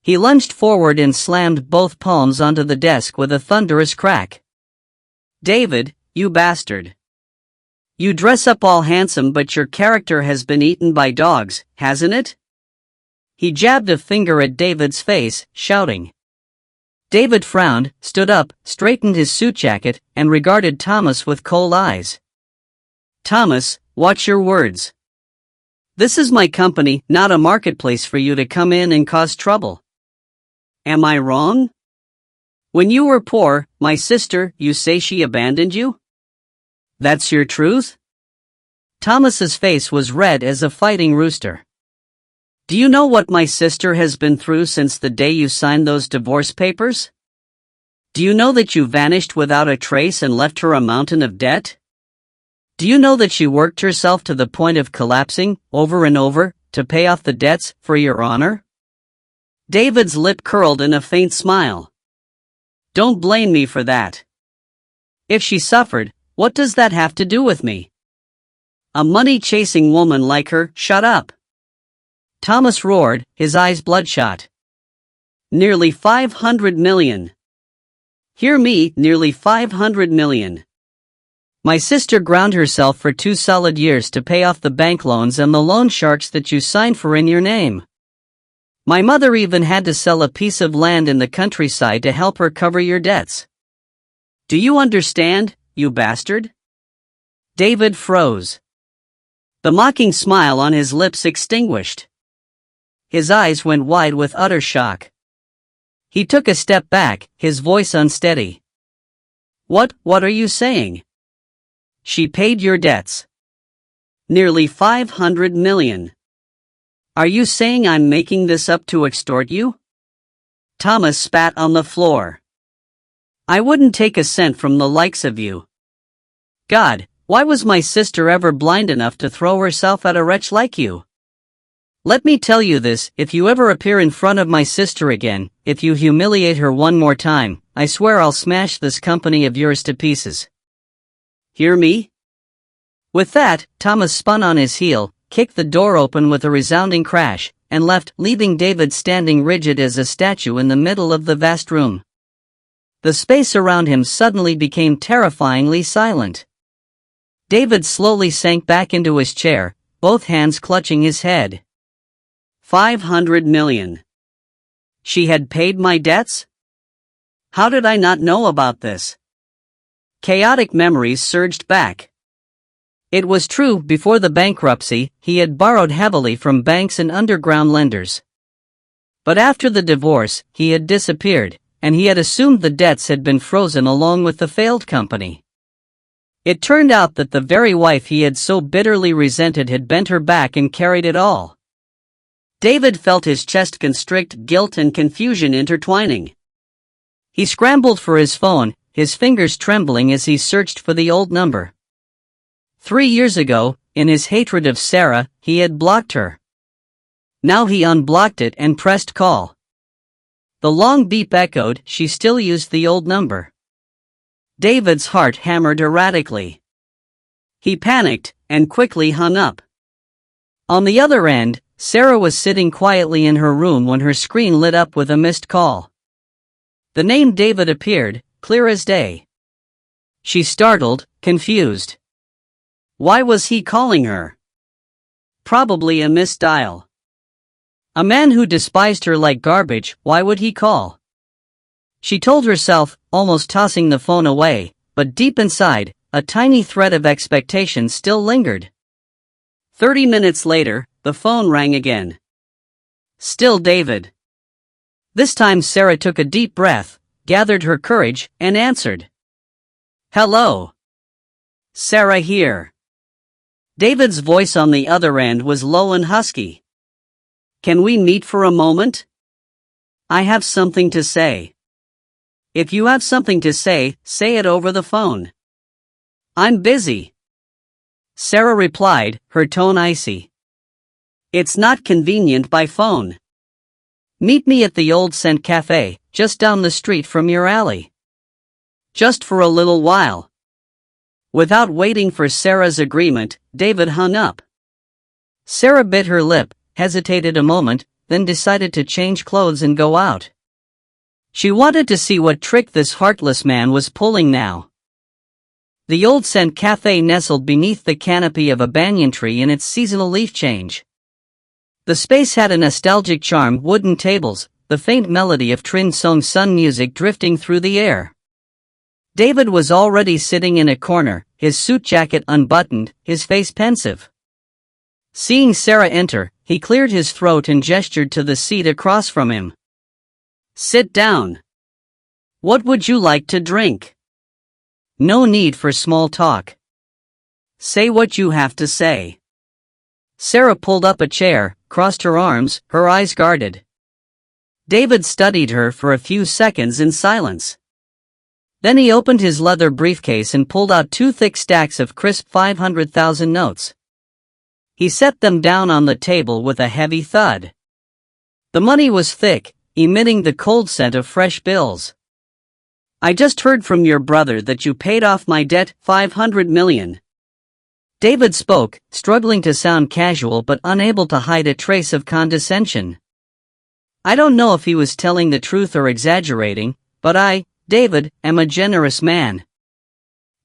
He lunged forward and slammed both palms onto the desk with a thunderous crack. "David, you bastard. You dress up all handsome, but your character has been eaten by dogs, hasn't it?" He jabbed a finger at David's face, shouting. David frowned, stood up, straightened his suit jacket, and regarded Thomas with cold eyes. "Thomas, watch your words. This is my company, not a marketplace for you to come in and cause trouble. Am I wrong? When you were poor, my sister, you say she abandoned you? That's your truth?" Thomas's face was red as a fighting rooster. "Do you know what my sister has been through since the day you signed those divorce papers? Do you know that you vanished without a trace and left her a mountain of debt? Do you know that she worked herself to the point of collapsing, over and over, to pay off the debts, for your honor?" David's lip curled in a faint smile. "Don't blame me for that. If she suffered, what does that have to do with me? A money-chasing woman like her, shut up." Thomas roared, his eyes bloodshot. "Nearly 500 million. Hear me, nearly 500 million. My sister ground herself for 2 solid years to pay off the bank loans and the loan sharks that you signed for in your name. My mother even had to sell a piece of land in the countryside to help her cover your debts. Do you understand, you bastard?" David froze. The mocking smile on his lips extinguished. His eyes went wide with utter shock. He took a step back, his voice unsteady. What are you saying? She paid your debts. Nearly 500 million. Are you saying I'm making this up to extort you? Thomas spat on the floor. I wouldn't take a cent from the likes of you. God, why was my sister ever blind enough to throw herself at a wretch like you? Let me tell you this, if you ever appear in front of my sister again, if you humiliate her one more time, I swear I'll smash this company of yours to pieces. Hear me? With that, Thomas spun on his heel, kicked the door open with a resounding crash, and left, leaving David standing rigid as a statue in the middle of the vast room. The space around him suddenly became terrifyingly silent. David slowly sank back into his chair, both hands clutching his head. 500 million. She had paid my debts? How did I not know about this? Chaotic memories surged back. It was true, before the bankruptcy, he had borrowed heavily from banks and underground lenders. But after the divorce, he had disappeared, and he had assumed the debts had been frozen along with the failed company. It turned out that the very wife he had so bitterly resented had bent her back and carried it all. David felt his chest constrict, guilt and confusion intertwining. He scrambled for his phone, his fingers trembling as he searched for the old number. 3 years ago, in his hatred of Sarah, he had blocked her. Now he unblocked it and pressed call. The long beep echoed, she still used the old number. David's heart hammered erratically. He panicked, and quickly hung up. On the other end, Sarah was sitting quietly in her room when her screen lit up with a missed call. The name David appeared, clear as day. She startled, confused. Why was he calling her? Probably a misdial. A man who despised her like garbage, why would he call? She told herself, almost tossing the phone away, but deep inside, a tiny thread of expectation still lingered. 30 minutes later, the phone rang again. Still David. This time Sarah took a deep breath, gathered her courage, and answered. Hello. Sarah here. David's voice on the other end was low and husky. Can we meet for a moment? I have something to say. If you have something to say, say it over the phone. I'm busy. Sarah replied, her tone icy. It's not convenient by phone. Meet me at the Old Scent Cafe, just down the street from your alley. Just for a little while. Without waiting for Sarah's agreement, David hung up. Sarah bit her lip, hesitated a moment, then decided to change clothes and go out. She wanted to see what trick this heartless man was pulling now. The old scent cafe nestled beneath the canopy of a banyan tree in its seasonal leaf change. The space had a nostalgic charm: wooden tables, the faint melody of Trin Song Sun music drifting through the air. David was already sitting in a corner, his suit jacket unbuttoned, his face pensive. Seeing Sarah enter, he cleared his throat and gestured to the seat across from him. "Sit down. What would you like to drink?" "No need for small talk. Say what you have to say." Sarah pulled up a chair, crossed her arms, her eyes guarded. David studied her for a few seconds in silence. Then he opened his leather briefcase and pulled out 2 thick stacks of crisp 500,000 notes. He set them down on the table with a heavy thud. The money was thick, emitting the cold scent of fresh bills. "I just heard from your brother that you paid off my debt, 500 million. David spoke, struggling to sound casual but unable to hide a trace of condescension. I don't know if he was telling the truth or exaggerating, but I, David, am a generous man.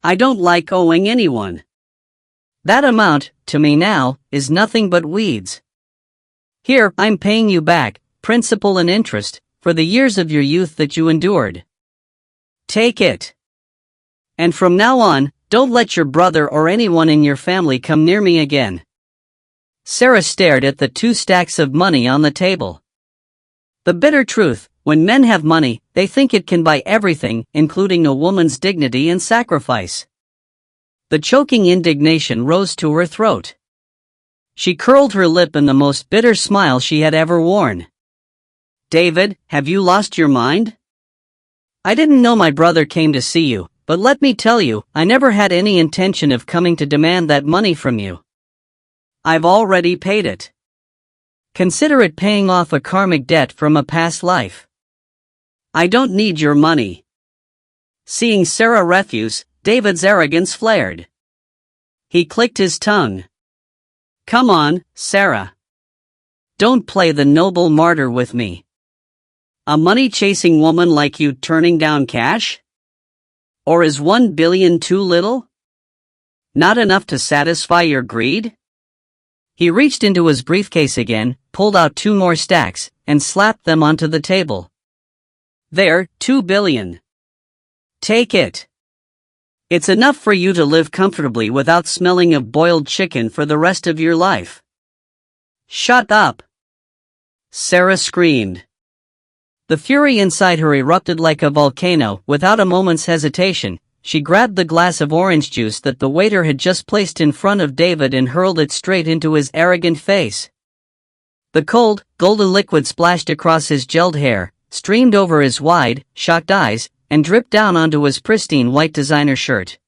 I don't like owing anyone. That amount, to me now, is nothing but weeds. Here, I'm paying you back, principal and interest, for the years of your youth that you endured. Take it. And from now on, don't let your brother or anyone in your family come near me again." Sarah stared at the 2 stacks of money on the table. The bitter truth: when men have money, they think it can buy everything, including a woman's dignity and sacrifice. The choking indignation rose to her throat. She curled her lip in the most bitter smile she had ever worn. "David, have you lost your mind? I didn't know my brother came to see you, but let me tell you, I never had any intention of coming to demand that money from you. I've already paid it. Consider it paying off a karmic debt from a past life. I don't need your money." Seeing Sarah refuse, David's arrogance flared. He clicked his tongue. "Come on, Sarah. Don't play the noble martyr with me. A money-chasing woman like you turning down cash? Or is 1 billion too little? Not enough to satisfy your greed?" He reached into his briefcase again, pulled out 2 more stacks, and slapped them onto the table. "There, 2 billion. Take it. It's enough for you to live comfortably without smelling of boiled chicken for the rest of your life." "Shut up!" Sarah screamed. The fury inside her erupted like a volcano. Without a moment's hesitation, she grabbed the glass of orange juice that the waiter had just placed in front of David and hurled it straight into his arrogant face. The cold, golden liquid splashed across his gelled hair, streamed over his wide, shocked eyes, and dripped down onto his pristine white designer shirt.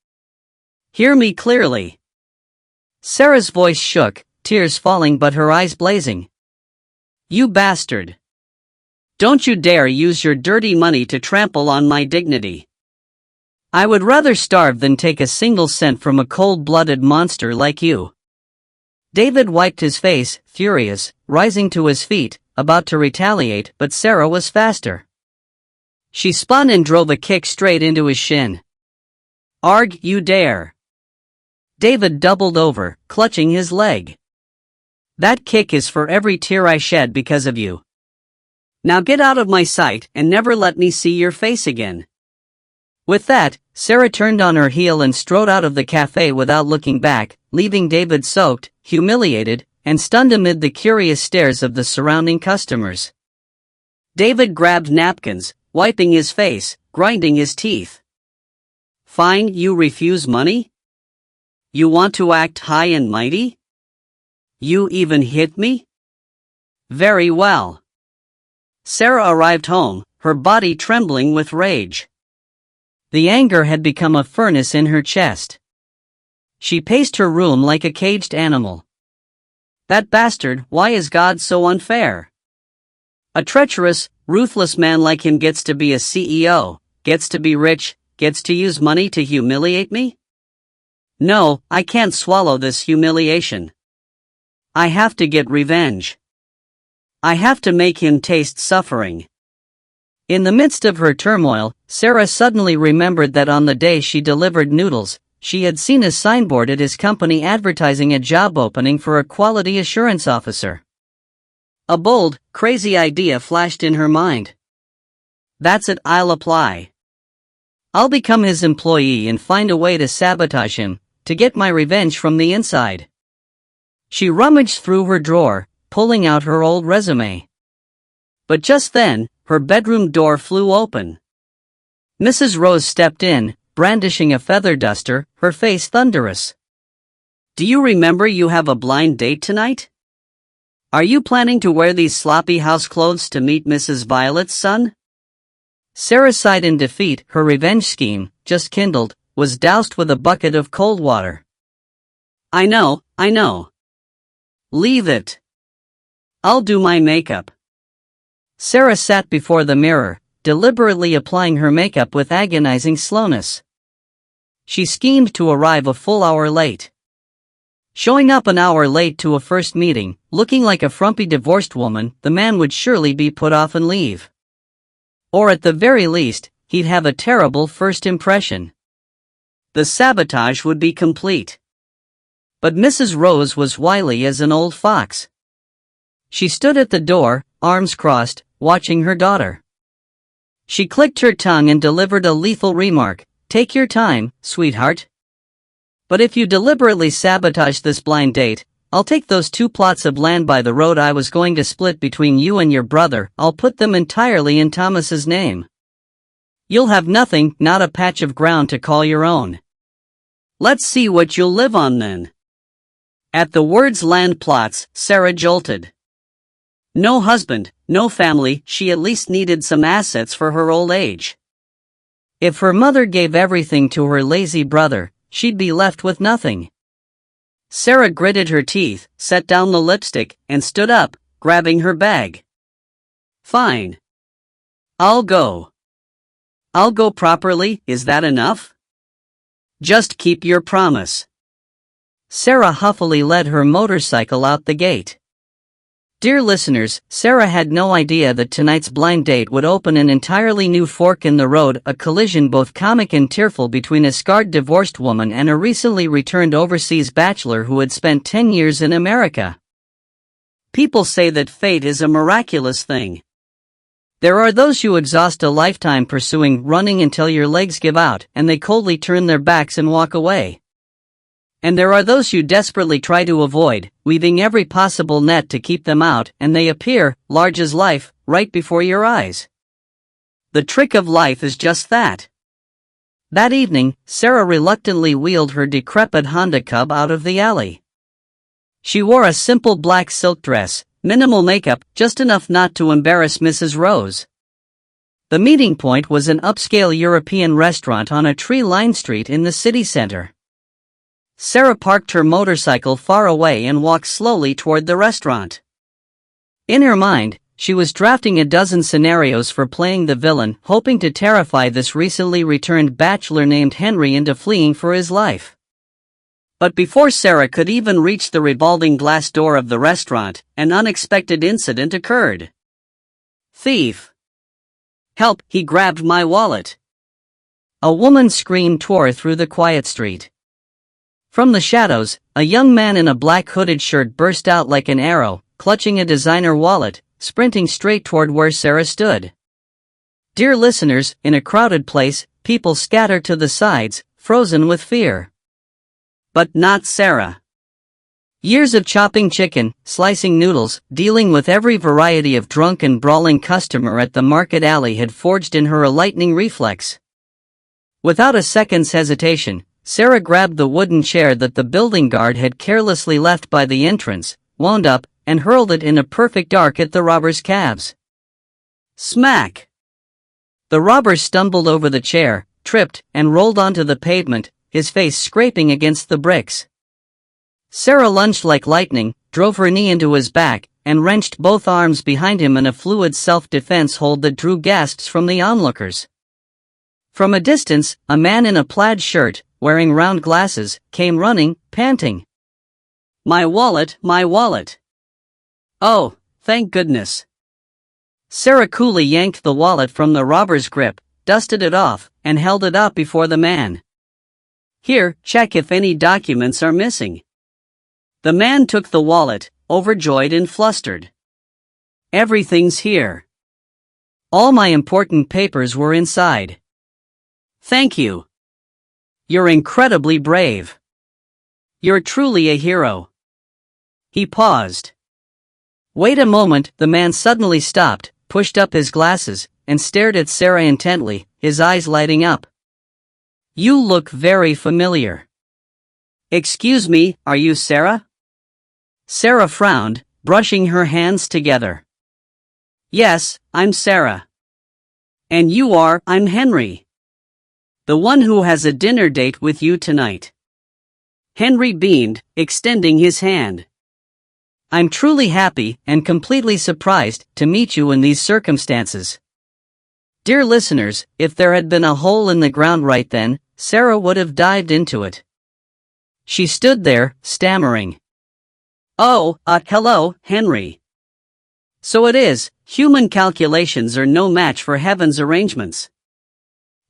"Hear me clearly." Sarah's voice shook, tears falling but her eyes blazing. "You bastard. Don't you dare use your dirty money to trample on my dignity. I would rather starve than take a single cent from a cold-blooded monster like you." David wiped his face, furious, rising to his feet, about to retaliate, but Sarah was faster. She spun and drove a kick straight into his shin. "Arg, you dare." David doubled over, clutching his leg. "That kick is for every tear I shed because of you. Now get out of my sight and never let me see your face again." With that, Sarah turned on her heel and strode out of the cafe without looking back, leaving David soaked, humiliated, and stunned amid the curious stares of the surrounding customers. David grabbed napkins, wiping his face, grinding his teeth. "Fine, you refuse money? You want to act high and mighty? You even hit me? Very well." Sarah arrived home, her body trembling with rage. The anger had become a furnace in her chest. She paced her room like a caged animal. "That bastard, why is God so unfair? A treacherous, ruthless man like him gets to be a CEO, gets to be rich, gets to use money to humiliate me? No, I can't swallow this humiliation. I have to get revenge." I have to make him taste suffering. In the midst of her turmoil, Sarah suddenly remembered that on the day she delivered noodles, she had seen a signboard at his company advertising a job opening for a quality assurance officer. A bold, crazy idea flashed in her mind. That's it, I'll apply. I'll become his employee and find a way to sabotage him, to get my revenge from the inside. She rummaged through her drawer, pulling out her old resume. But just then, her bedroom door flew open. Mrs. Rose stepped in, brandishing a feather duster, her face thunderous. Do you remember you have a blind date tonight? Are you planning to wear these sloppy house clothes to meet Mrs. Violet's son? Sarah sighed in defeat. Her revenge scheme, just kindled, was doused with a bucket of cold water. I know. Leave it. I'll do my makeup. Sarah sat before the mirror, deliberately applying her makeup with agonizing slowness. She schemed to arrive a full hour late. Showing up an hour late to a first meeting, looking like a frumpy divorced woman, the man would surely be put off and leave. Or at the very least, he'd have a terrible first impression. The sabotage would be complete. But Mrs. Rose was wily as an old fox. She stood at the door, arms crossed, watching her daughter. She clicked her tongue and delivered a lethal remark. Take your time, sweetheart. But if you deliberately sabotage this blind date, I'll take those 2 plots of land by the road I was going to split between you and your brother. I'll put them entirely in Thomas's name. You'll have nothing, not a patch of ground to call your own. Let's see what you'll live on then. At the words land plots, Sarah jolted. No husband, no family, she at least needed some assets for her old age. If her mother gave everything to her lazy brother, she'd be left with nothing. Sarah gritted her teeth, set down the lipstick, and stood up, grabbing her bag. Fine. I'll go. I'll go properly, is that enough? Just keep your promise. Sarah huffily led her motorcycle out the gate. Dear listeners, Sarah had no idea that tonight's blind date would open an entirely new fork in the road, a collision both comic and tearful between a scarred divorced woman and a recently returned overseas bachelor who had spent 10 years in America. People say that fate is a miraculous thing. There are those you exhaust a lifetime pursuing, running until your legs give out and they coldly turn their backs and walk away. And there are those you desperately try to avoid, weaving every possible net to keep them out, and they appear, large as life, right before your eyes. The trick of life is just that. That evening, Sarah reluctantly wheeled her decrepit Honda Cub out of the alley. She wore a simple black silk dress, minimal makeup, just enough not to embarrass Mrs. Rose. The meeting point was an upscale European restaurant on a tree-lined street in the city center. Sarah parked her motorcycle far away and walked slowly toward the restaurant. In her mind, she was drafting a dozen scenarios for playing the villain, hoping to terrify this recently returned bachelor named Henry into fleeing for his life. But before Sarah could even reach the revolving glass door of the restaurant, an unexpected incident occurred. Thief! Help, he grabbed my wallet! A woman's scream tore through the quiet street. From the shadows, a young man in a black hooded shirt burst out like an arrow, clutching a designer wallet, sprinting straight toward where Sarah stood. Dear listeners, in a crowded place, people scatter to the sides, frozen with fear. But not Sarah. Years of chopping chicken, slicing noodles, dealing with every variety of drunk and brawling customer at the market alley had forged in her a lightning reflex. Without a second's hesitation, Sarah grabbed the wooden chair that the building guard had carelessly left by the entrance, wound up, and hurled it in a perfect arc at the robber's calves. Smack! The robber stumbled over the chair, tripped, and rolled onto the pavement, his face scraping against the bricks. Sarah lunged like lightning, drove her knee into his back, and wrenched both arms behind him in a fluid self-defense hold that drew gasps from the onlookers. From a distance, a man in a plaid shirt, wearing round glasses, came running, panting. My wallet, my wallet. Oh, thank goodness. Sarah coolly yanked the wallet from the robber's grip, dusted it off, and held it up before the man. Here, check if any documents are missing. The man took the wallet, overjoyed and flustered. Everything's here. All my important papers were inside. Thank you. You're incredibly brave. You're truly a hero. He paused. Wait a moment, the man suddenly stopped, pushed up his glasses, and stared at Sarah intently, his eyes lighting up. You look very familiar. Excuse me, are you Sarah? Sarah frowned, brushing her hands together. Yes, I'm Sarah. And you are, I'm Henry. The one who has a dinner date with you tonight. Henry beamed, extending his hand. I'm truly happy and completely surprised to meet you in these circumstances. Dear listeners, if there had been a hole in the ground right then, Sarah would have dived into it. She stood there, stammering. Oh, hello, Henry. So it is, human calculations are no match for heaven's arrangements.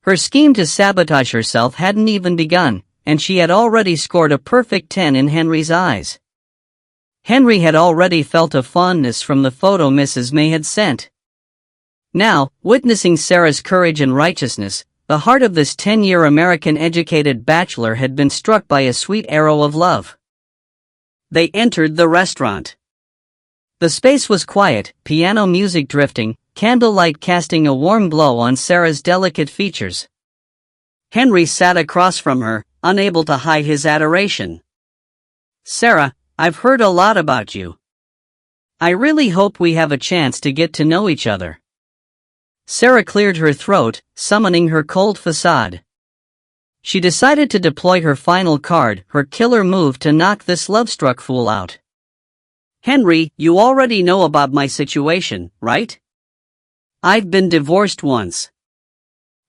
Her scheme to sabotage herself hadn't even begun, and she had already scored a perfect 10 in Henry's eyes. Henry had already felt a fondness from the photo Mrs. May had sent. Now, witnessing Sarah's courage and righteousness, the heart of this 10-year American-educated bachelor had been struck by a sweet arrow of love. They entered the restaurant. The space was quiet, piano music drifting, candlelight casting a warm glow on Sarah's delicate features. Henry sat across from her, unable to hide his adoration. Sarah, I've heard a lot about you. I really hope we have a chance to get to know each other. Sarah cleared her throat, summoning her cold facade. She decided to deploy her final card, her killer move to knock this love-struck fool out. Henry, you already know about my situation, right? I've been divorced once.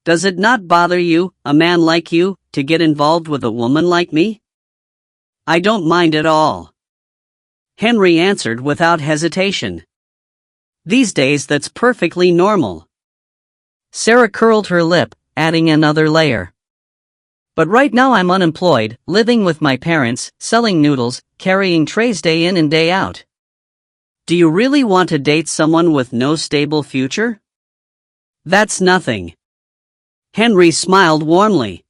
Does it not bother you, a man like you, to get involved with a woman like me? I don't mind at all. Henry answered without hesitation. These days that's perfectly normal. Sarah curled her lip, adding another layer. But right now I'm unemployed, living with my parents, selling noodles, carrying trays day in and day out. Do you really want to date someone with no stable future? That's nothing. Henry smiled warmly.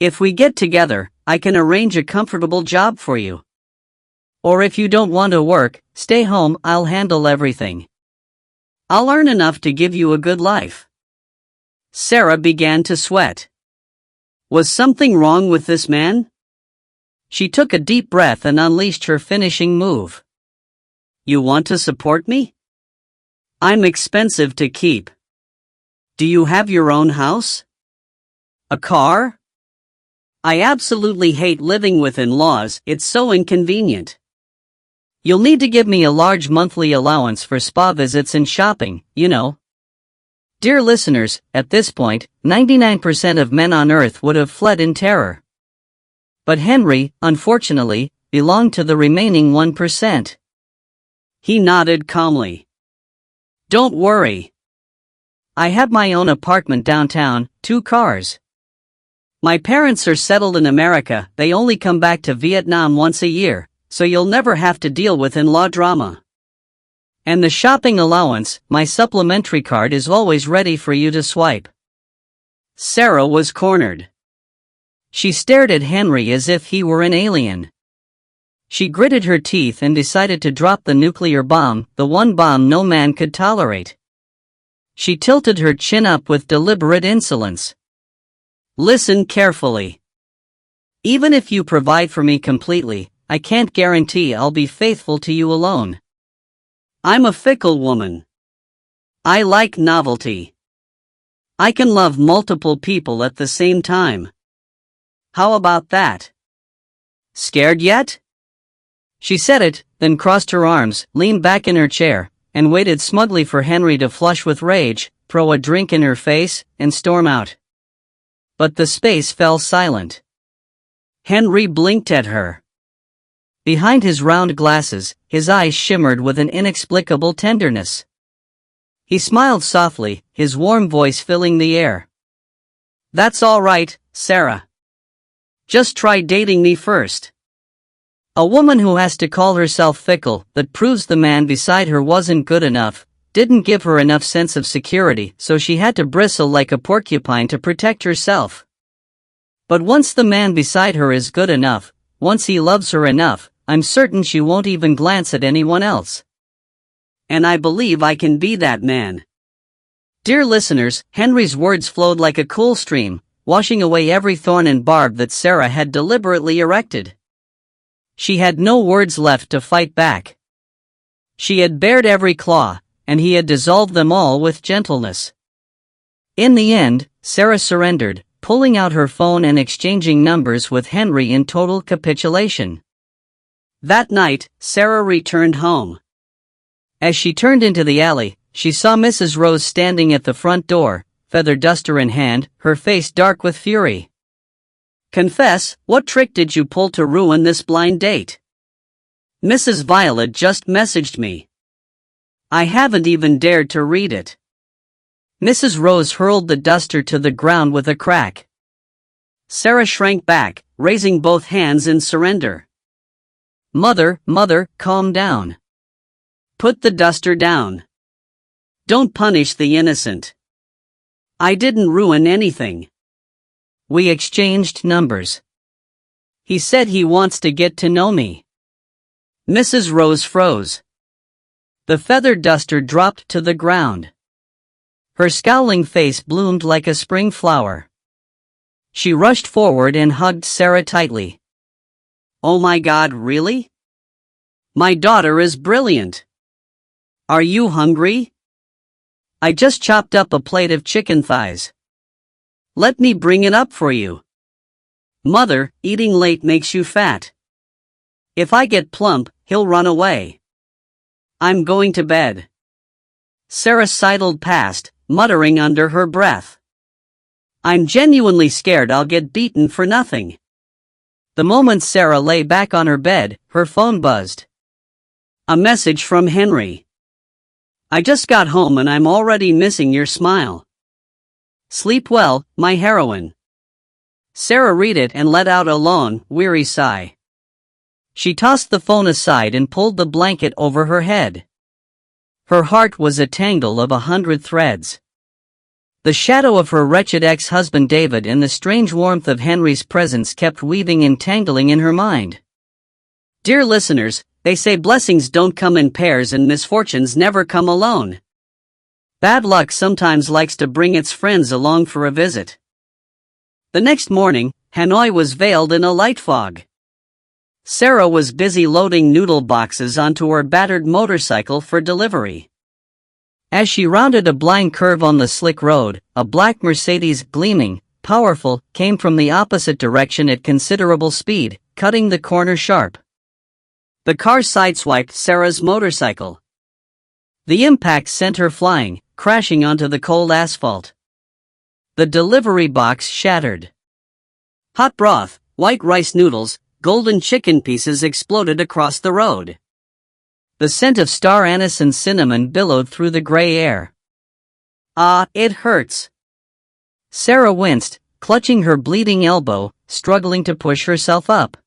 If we get together, I can arrange a comfortable job for you. Or if you don't want to work, stay home, I'll handle everything. I'll earn enough to give you a good life. Sarah began to sweat. Was something wrong with this man? She took a deep breath and unleashed her finishing move. You want to support me? I'm expensive to keep. Do you have your own house? A car? I absolutely hate living with in-laws, it's so inconvenient. You'll need to give me a large monthly allowance for spa visits and shopping, you know. Dear listeners, at this point, 99% of men on Earth would have fled in terror. But Henry, unfortunately, belonged to the remaining 1%. He nodded calmly. Don't worry. I have my own apartment downtown, 2 cars. My parents are settled in America, they only come back to Vietnam once a year, so you'll never have to deal with in-law drama. And the shopping allowance, my supplementary card is always ready for you to swipe. Sarah was cornered. She stared at Henry as if he were an alien. She gritted her teeth and decided to drop the nuclear bomb, the one bomb no man could tolerate. She tilted her chin up with deliberate insolence. Listen carefully. Even if you provide for me completely, I can't guarantee I'll be faithful to you alone. I'm a fickle woman. I like novelty. I can love multiple people at the same time. How about that? Scared yet? She said it, then crossed her arms, leaned back in her chair, and waited smugly for Henry to flush with rage, throw a drink in her face, and storm out. But the space fell silent. Henry blinked at her. Behind his round glasses, his eyes shimmered with an inexplicable tenderness. He smiled softly, his warm voice filling the air. "That's all right, Sarah. Just try dating me first." A woman who has to call herself fickle, that proves the man beside her wasn't good enough, didn't give her enough sense of security, so she had to bristle like a porcupine to protect herself. But once the man beside her is good enough, once he loves her enough, I'm certain she won't even glance at anyone else. And I believe I can be that man. Dear listeners, Henry's words flowed like a cool stream, washing away every thorn and barb that Sarah had deliberately erected. She had no words left to fight back. She had bared every claw, and he had dissolved them all with gentleness. In the end, Sarah surrendered, pulling out her phone and exchanging numbers with Henry in total capitulation. That night, Sarah returned home. As she turned into the alley, she saw Mrs. Rose standing at the front door, feather duster in hand, her face dark with fury. "Confess, what trick did you pull to ruin this blind date? Mrs. Violet just messaged me. I haven't even dared to read it." Mrs. Rose hurled the duster to the ground with a crack. Sarah shrank back, raising both hands in surrender. Mother, calm down. Put the duster down. Don't punish the innocent. I didn't ruin anything. We exchanged numbers. He said he wants to get to know me." Mrs. Rose froze. The feather duster dropped to the ground. Her scowling face bloomed like a spring flower. She rushed forward and hugged Sarah tightly. "Oh my God, really? My daughter is brilliant. Are you hungry? I just chopped up a plate of chicken thighs. Let me bring it up for you. Mother, eating late makes you fat. If I get plump, he'll run away. I'm going to bed." Sarah sidled past, muttering under her breath. "I'm genuinely scared I'll get beaten for nothing." The moment Sarah lay back on her bed, her phone buzzed. A message from Henry. "I just got home and I'm already missing your smile. Sleep well, my heroine." Sarah read it and let out a long, weary sigh. She tossed the phone aside and pulled the blanket over her head. Her heart was a tangle of 100 threads. The shadow of her wretched ex-husband David and the strange warmth of Henry's presence kept weaving and tangling in her mind. Dear listeners, they say blessings don't come in pairs and misfortunes never come alone. Bad luck sometimes likes to bring its friends along for a visit. The next morning, Hanoi was veiled in a light fog. Sarah was busy loading noodle boxes onto her battered motorcycle for delivery. As she rounded a blind curve on the slick road, a black Mercedes, gleaming, powerful, came from the opposite direction at considerable speed, cutting the corner sharp. The car sideswiped Sarah's motorcycle. The impact sent her flying, crashing onto the cold asphalt. The delivery box shattered. Hot broth, white rice noodles, golden chicken pieces exploded across the road. The scent of star anise and cinnamon billowed through the gray air. "Ah, it hurts." Sarah winced, clutching her bleeding elbow, struggling to push herself up.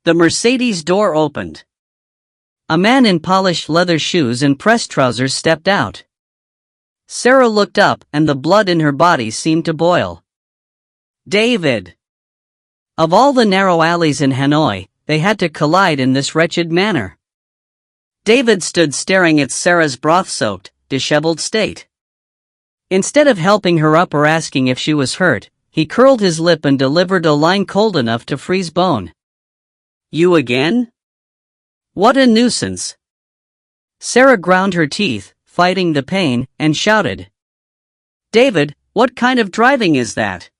The Mercedes door opened. A man in polished leather shoes and pressed trousers stepped out. Sarah looked up, and the blood in her body seemed to boil. David. Of all the narrow alleys in Hanoi, they had to collide in this wretched manner. David stood staring at Sarah's broth-soaked, disheveled state. Instead of helping her up or asking if she was hurt, he curled his lip and delivered a line cold enough to freeze bone. "You again? What a nuisance." Sarah ground her teeth, fighting the pain, and shouted. "David, what kind of driving is that?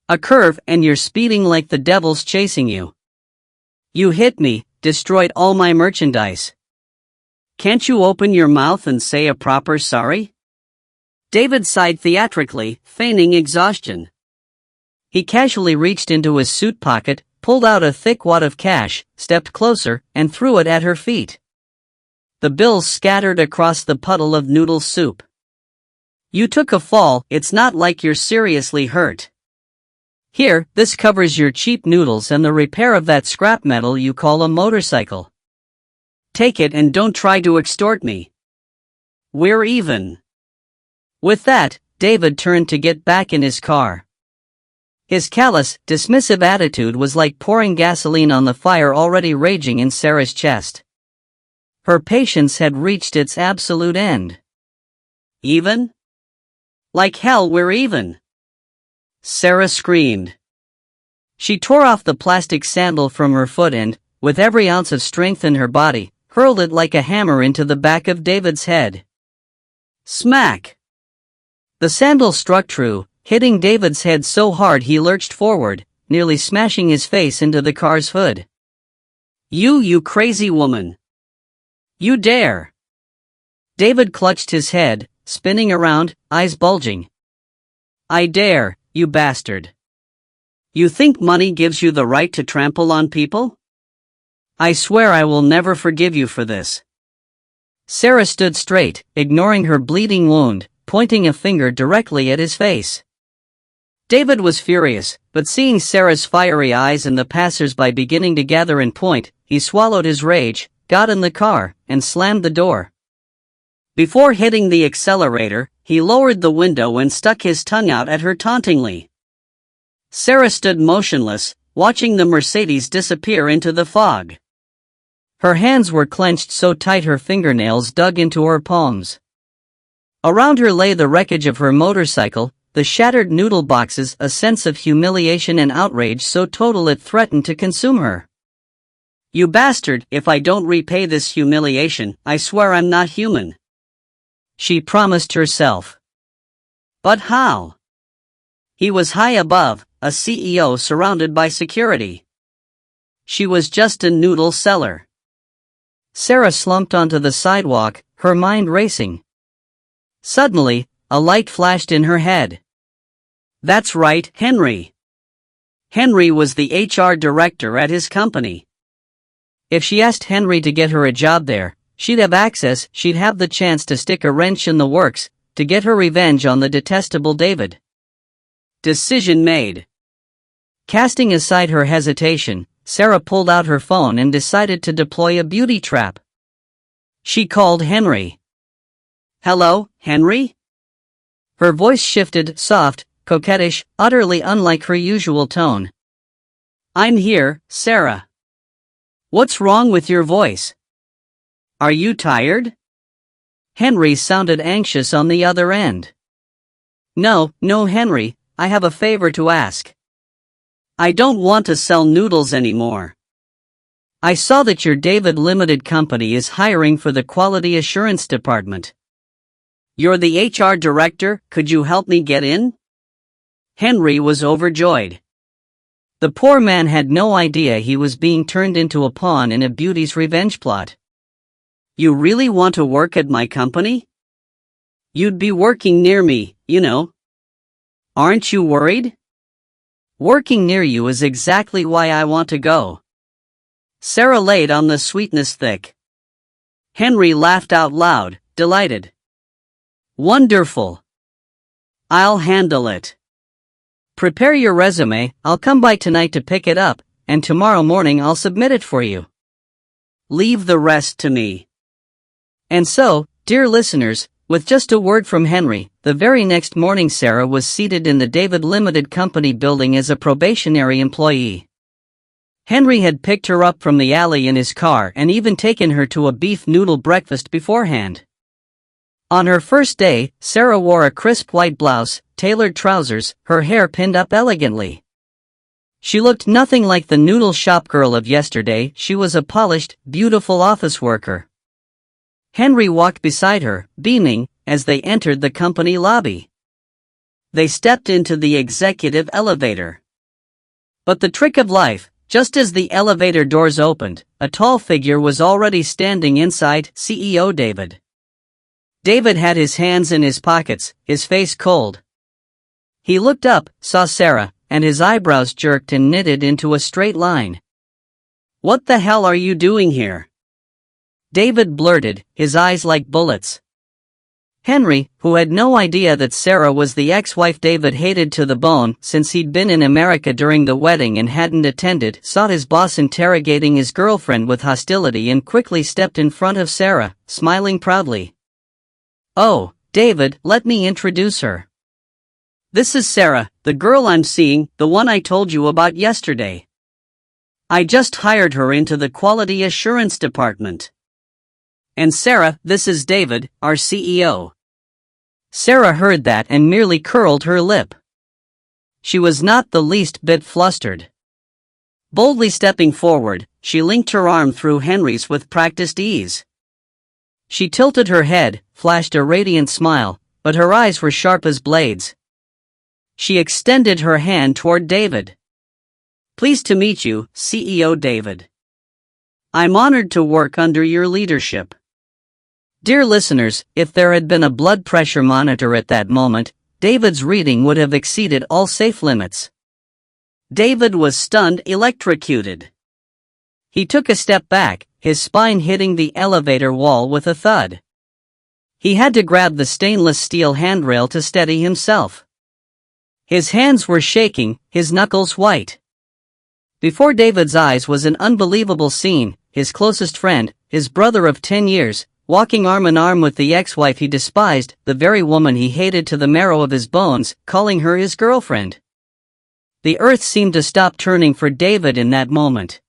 A curve and you're speeding like the devil's chasing you. You hit me, destroyed all my merchandise. Can't you open your mouth and say a proper sorry?" David sighed theatrically, feigning exhaustion. He casually reached into his suit pocket, pulled out a thick wad of cash, stepped closer, and threw it at her feet. The bills scattered across the puddle of noodle soup. "You took a fall, it's not like you're seriously hurt. Here, this covers your cheap noodles and the repair of that scrap metal you call a motorcycle. Take it and don't try to extort me. We're even." With that, David turned to get back in his car. His callous, dismissive attitude was like pouring gasoline on the fire already raging in Sarah's chest. Her patience had reached its absolute end. "Even? Like hell we're even!" Sarah screamed. She tore off the plastic sandal from her foot and, with every ounce of strength in her body, hurled it like a hammer into the back of David's head. Smack! The sandal struck true, hitting David's head so hard he lurched forward, nearly smashing his face into the car's hood. You crazy woman! You dare!" David clutched his head, spinning around, eyes bulging. "I dare, you bastard. You think money gives you the right to trample on people? I swear I will never forgive you for this." Sarah stood straight, ignoring her bleeding wound, pointing a finger directly at his face. David was furious, but seeing Sarah's fiery eyes and the passers-by beginning to gather in point, he swallowed his rage, got in the car, and slammed the door. Before hitting the accelerator, he lowered the window and stuck his tongue out at her tauntingly. Sarah stood motionless, watching the Mercedes disappear into the fog. Her hands were clenched so tight her fingernails dug into her palms. Around her lay the wreckage of her motorcycle, the shattered noodle boxes, a sense of humiliation and outrage so total it threatened to consume her. "You bastard, if I don't repay this humiliation, I swear I'm not human," she promised herself. But how? He was high above, a CEO surrounded by security. She was just a noodle seller. Sarah slumped onto the sidewalk, her mind racing. Suddenly, a light flashed in her head. That's right, Henry. Henry was the HR director at his company. If she asked Henry to get her a job there, she'd have access, she'd have the chance to stick a wrench in the works, to get her revenge on the detestable David. Decision made. Casting aside her hesitation, Sarah pulled out her phone and decided to deploy a beauty trap. She called Henry. "Hello, Henry?" Her voice shifted, soft, coquettish, utterly unlike her usual tone. "I'm here, Sarah." "What's wrong with your voice? Are you tired?" Henry sounded anxious on the other end. No, Henry, I have a favor to ask. I don't want to sell noodles anymore. I saw that your David Limited Company is hiring for the Quality Assurance Department. You're the HR director, could you help me get in? Henry was overjoyed. The poor man had no idea he was being turned into a pawn in a beauty's revenge plot. You really want to work at my company? You'd be working near me, you know. Aren't you worried? Working near you is exactly why I want to go. Sarah laid on the sweetness thick. Henry laughed out loud, delighted. Wonderful. I'll handle it. Prepare your resume, I'll come by tonight to pick it up, and tomorrow morning I'll submit it for you. Leave the rest to me. And so, dear listeners, with just a word from Henry, the very next morning Sarah was seated in the David Limited Company building as a probationary employee. Henry had picked her up from the alley in his car and even taken her to a beef noodle breakfast beforehand. On her first day, Sarah wore a crisp white blouse, tailored trousers, her hair pinned up elegantly. She looked nothing like the noodle shop girl of yesterday, she was a polished, beautiful office worker. Henry walked beside her, beaming, as they entered the company lobby. They stepped into the executive elevator. But the trick of life, just as the elevator doors opened, a tall figure was already standing inside, CEO David. David had his hands in his pockets, his face cold. He looked up, saw Sarah, and his eyebrows jerked and knitted into a straight line. "What the hell are you doing here?" David blurted, his eyes like bullets. Henry, who had no idea that Sarah was the ex-wife David hated to the bone since he'd been in America during the wedding and hadn't attended, saw his boss interrogating his girlfriend with hostility and quickly stepped in front of Sarah, smiling proudly. "Oh, David, let me introduce her. This is Sarah, the girl I'm seeing, the one I told you about yesterday. I just hired her into the quality assurance department. And Sarah, this is David, our CEO." Sarah heard that and merely curled her lip. She was not the least bit flustered. Boldly stepping forward, she linked her arm through Henry's with practiced ease. She tilted her head, flashed a radiant smile, but her eyes were sharp as blades. She extended her hand toward David. "Pleased to meet you, CEO David. I'm honored to work under your leadership." Dear listeners, if there had been a blood pressure monitor at that moment, David's reading would have exceeded all safe limits. David was stunned, electrocuted. He took a step back, his spine hitting the elevator wall with a thud. He had to grab the stainless steel handrail to steady himself. His hands were shaking, his knuckles white. Before David's eyes was an unbelievable scene: his closest friend, his brother of 10 years, walking arm in arm with the ex-wife he despised, the very woman he hated to the marrow of his bones, calling her his girlfriend. The earth seemed to stop turning for David in that moment.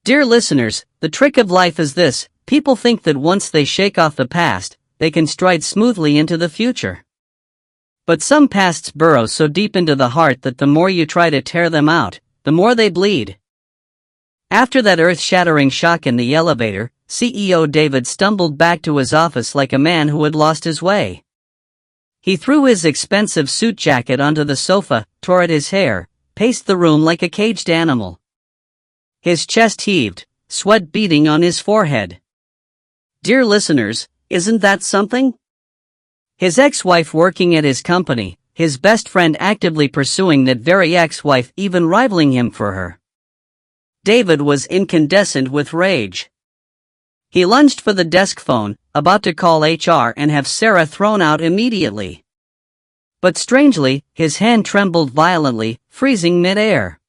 Dear listeners, the trick of life is this: people think that once they shake off the past, they can stride smoothly into the future. But some pasts burrow so deep into the heart that the more you try to tear them out, the more they bleed. After that earth-shattering shock in the elevator, CEO David stumbled back to his office like a man who had lost his way. He threw his expensive suit jacket onto the sofa, tore at his hair, paced the room like a caged animal. His chest heaved, sweat beading on his forehead. Dear listeners, isn't that something? His ex-wife working at his company, his best friend actively pursuing that very ex-wife, even rivaling him for her. David was incandescent with rage. He lunged for the desk phone, about to call HR and have Sarah thrown out immediately. But strangely, his hand trembled violently, freezing mid-air.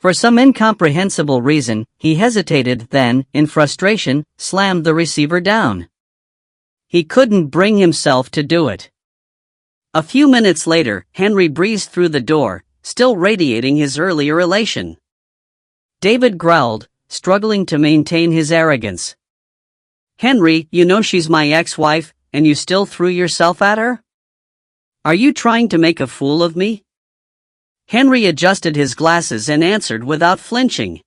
For some incomprehensible reason, he hesitated, then, in frustration, slammed the receiver down. He couldn't bring himself to do it. A few minutes later, Henry breezed through the door, still radiating his earlier elation. David growled, struggling to maintain his arrogance. "Henry, you know she's my ex-wife, and you still threw yourself at her? Are you trying to make a fool of me?" Henry adjusted his glasses and answered without flinching.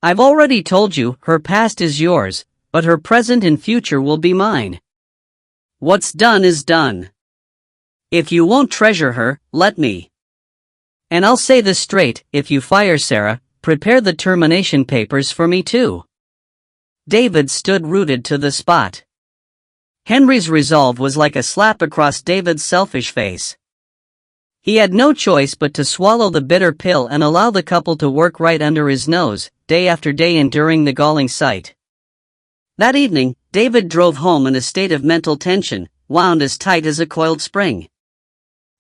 "I've already told you, her past is yours, but her present and future will be mine. What's done is done. If you won't treasure her, let me. And I'll say this straight, if you fire Sarah, prepare the termination papers for me too." David stood rooted to the spot. Henry's resolve was like a slap across David's selfish face. He had no choice but to swallow the bitter pill and allow the couple to work right under his nose, day after day enduring the galling sight. That evening, David drove home in a state of mental tension, wound as tight as a coiled spring.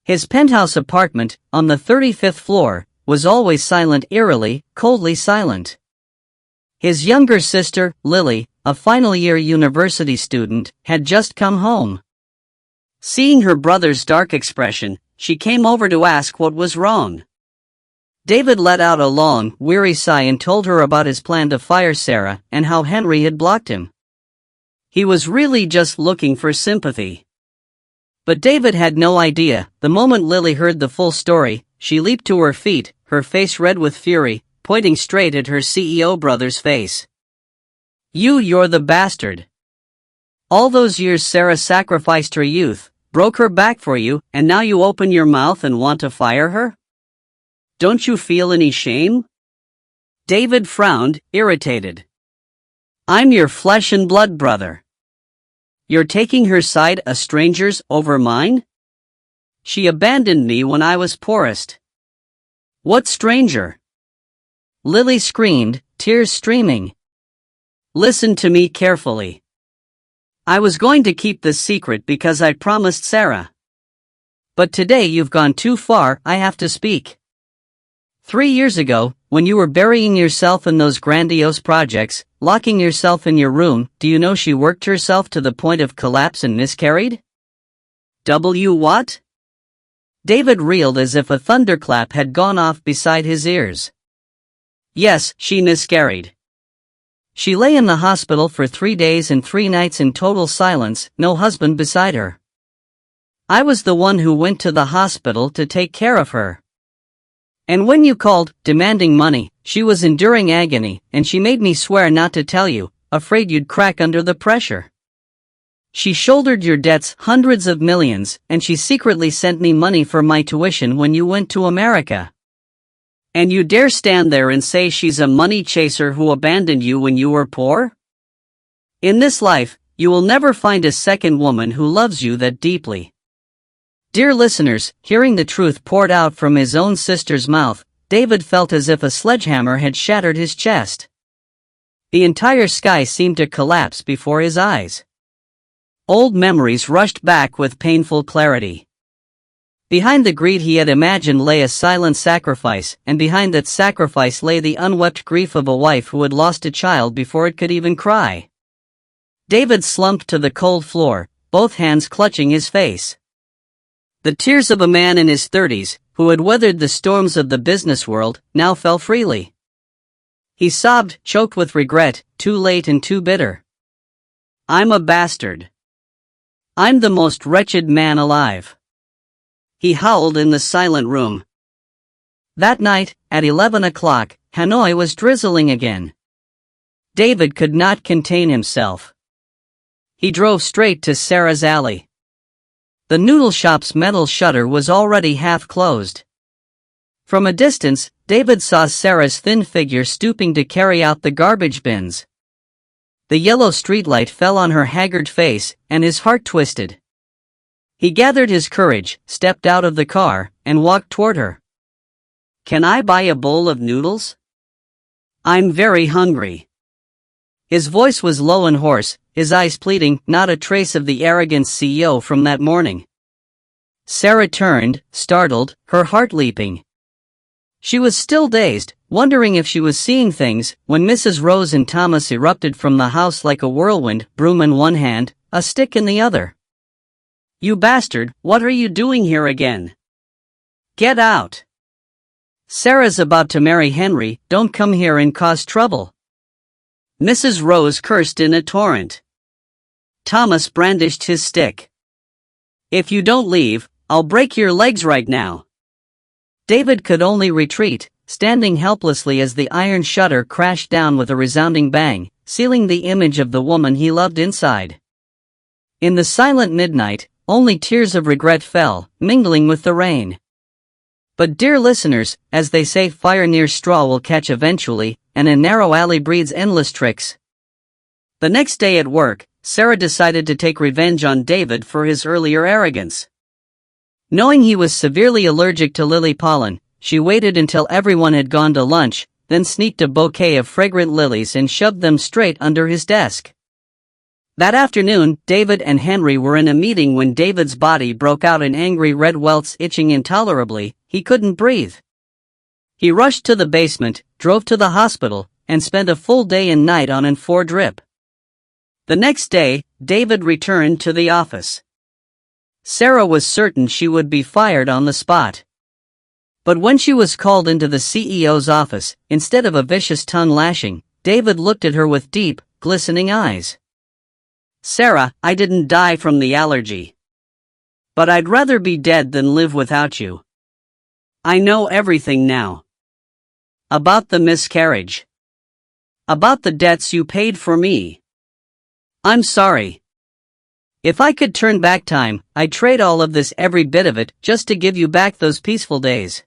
His penthouse apartment, on the 35th floor, was always silent, eerily, coldly silent. His younger sister, Lily, a final-year university student, had just come home. Seeing her brother's dark expression, she came over to ask what was wrong. David let out a long, weary sigh and told her about his plan to fire Sarah and how Henry had blocked him. He was really just looking for sympathy. But David had no idea. The moment Lily heard the full story, she leaped to her feet, her face red with fury, pointing straight at her CEO brother's face. You're the bastard. All those years Sarah sacrificed her youth, broke her back for you, and now you open your mouth and want to fire her? Don't you feel any shame?" David frowned, irritated. "I'm your flesh and blood brother. You're taking her side, a stranger's, over mine? She abandoned me when I was poorest. What stranger? Lily screamed, tears streaming. Listen to me carefully. I was going to keep this secret because I promised Sarah. But today you've gone too far, I have to speak. 3 years ago, when you were burying yourself in those grandiose projects, locking yourself in your room, do you know she worked herself to the point of collapse and miscarried? What? David reeled as if a thunderclap had gone off beside his ears. Yes, she miscarried. She lay in the hospital for 3 days and 3 nights in total silence, no husband beside her. I was the one who went to the hospital to take care of her. And when you called, demanding money, she was enduring agony, and she made me swear not to tell you, afraid you'd crack under the pressure. She shouldered your debts, hundreds of millions, and she secretly sent me money for my tuition when you went to America. And you dare stand there and say she's a money chaser who abandoned you when you were poor? In this life, you will never find a second woman who loves you that deeply. Dear listeners, hearing the truth poured out from his own sister's mouth, David felt as if a sledgehammer had shattered his chest. The entire sky seemed to collapse before his eyes. Old memories rushed back with painful clarity. Behind the greed he had imagined lay a silent sacrifice, and behind that sacrifice lay the unwept grief of a wife who had lost a child before it could even cry. David slumped to the cold floor, both hands clutching his face. The tears of a man in his 30s, who had weathered the storms of the business world, now fell freely. He sobbed, choked with regret, too late and too bitter. I'm a bastard. I'm the most wretched man alive. He howled in the silent room. That night, at 11 o'clock, Hanoi was drizzling again. David could not contain himself. He drove straight to Sarah's alley. The noodle shop's metal shutter was already half closed. From a distance, David saw Sarah's thin figure stooping to carry out the garbage bins. The yellow streetlight fell on her haggard face, and his heart twisted. He gathered his courage, stepped out of the car, and walked toward her. Can I buy a bowl of noodles? I'm very hungry. His voice was low and hoarse, his eyes pleading, not a trace of the arrogant CEO from that morning. Sarah turned, startled, her heart leaping. She was still dazed, wondering if she was seeing things, when Mrs. Rose and Thomas erupted from the house like a whirlwind, broom in one hand, a stick in the other. You bastard, what are you doing here again? Get out. Sarah's about to marry Henry, don't come here and cause trouble. Mrs. Rose cursed in a torrent. Thomas brandished his stick. If you don't leave, I'll break your legs right now. David could only retreat, standing helplessly as the iron shutter crashed down with a resounding bang, sealing the image of the woman he loved inside. In the silent midnight, only tears of regret fell, mingling with the rain. But dear listeners, as they say, fire near straw will catch eventually, and a narrow alley breeds endless tricks. The next day at work, Sarah decided to take revenge on David for his earlier arrogance. Knowing he was severely allergic to lily pollen, she waited until everyone had gone to lunch, then sneaked a bouquet of fragrant lilies and shoved them straight under his desk. That afternoon, David and Henry were in a meeting when David's body broke out in angry red welts itching intolerably. He couldn't breathe. He rushed to the basement, drove to the hospital, and spent a full day and night on an 4 drip. The next day, David returned to the office. Sarah was certain she would be fired on the spot. But when she was called into the CEO's office, instead of a vicious tongue lashing, David looked at her with deep, glistening eyes. Sarah, I didn't die from the allergy. But I'd rather be dead than live without you. I know everything now. About the miscarriage. About the debts you paid for me. I'm sorry. If I could turn back time, I'd trade all of this, every bit of it, just to give you back those peaceful days.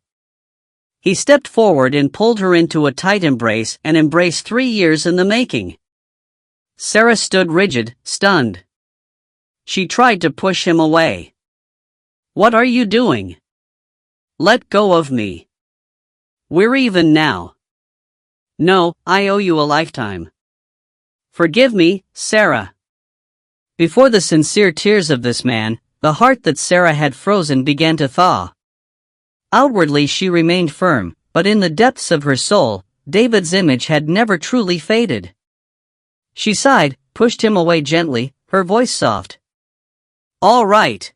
He stepped forward and pulled her into a tight embrace, an embrace 3 years in the making. Sarah stood rigid, stunned. She tried to push him away. What are you doing? Let go of me. We're even now. No, I owe you a lifetime. Forgive me, Sarah. Before the sincere tears of this man, the heart that Sarah had frozen began to thaw. Outwardly she remained firm, but in the depths of her soul, David's image had never truly faded. She sighed, pushed him away gently, her voice soft. All right.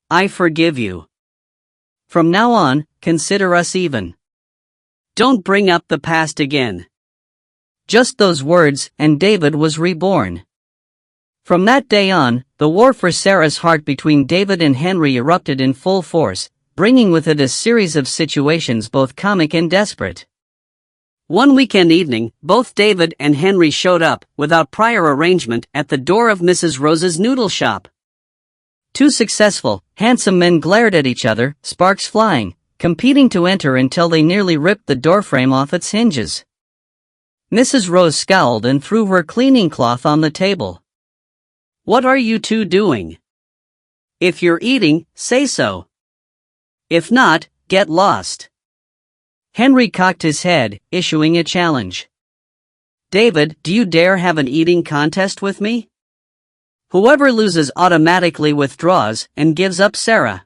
I forgive you. From now on, consider us even. Don't bring up the past again. Just those words, and David was reborn. From that day on, the war for Sarah's heart between David and Henry erupted in full force, bringing with it a series of situations both comic and desperate. One weekend evening, both David and Henry showed up, without prior arrangement, at the door of Mrs. Rose's noodle shop. Two successful, handsome men glared at each other, sparks flying, competing to enter until they nearly ripped the doorframe off its hinges. Mrs. Rose scowled and threw her cleaning cloth on the table. What are you two doing? If you're eating, say so. If not, get lost. Henry cocked his head, issuing a challenge. David, do you dare have an eating contest with me? Whoever loses automatically withdraws and gives up Sarah.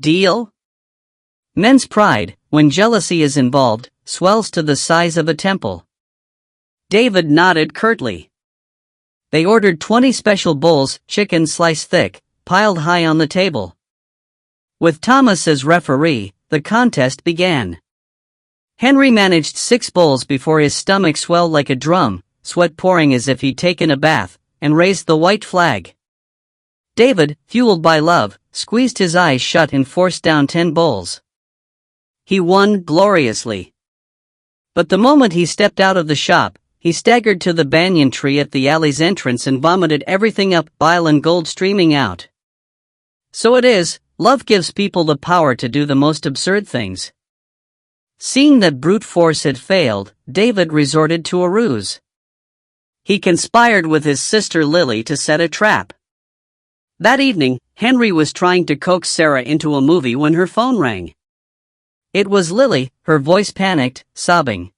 Deal? Men's pride, when jealousy is involved, swells to the size of a temple. David nodded curtly. They ordered 20 special bowls, chicken sliced thick, piled high on the table. With Thomas as referee, the contest began. Henry managed 6 bowls before his stomach swelled like a drum, sweat pouring as if he'd taken a bath, and raised the white flag. David, fueled by love, squeezed his eyes shut and forced down 10 bowls. He won gloriously. But the moment he stepped out of the shop, he staggered to the banyan tree at the alley's entrance and vomited everything up, bile and gold streaming out. So it is, love gives people the power to do the most absurd things. Seeing that brute force had failed, David resorted to a ruse. He conspired with his sister Lily to set a trap. That evening, Henry was trying to coax Sarah into a movie when her phone rang. It was Lily, her voice panicked, sobbing.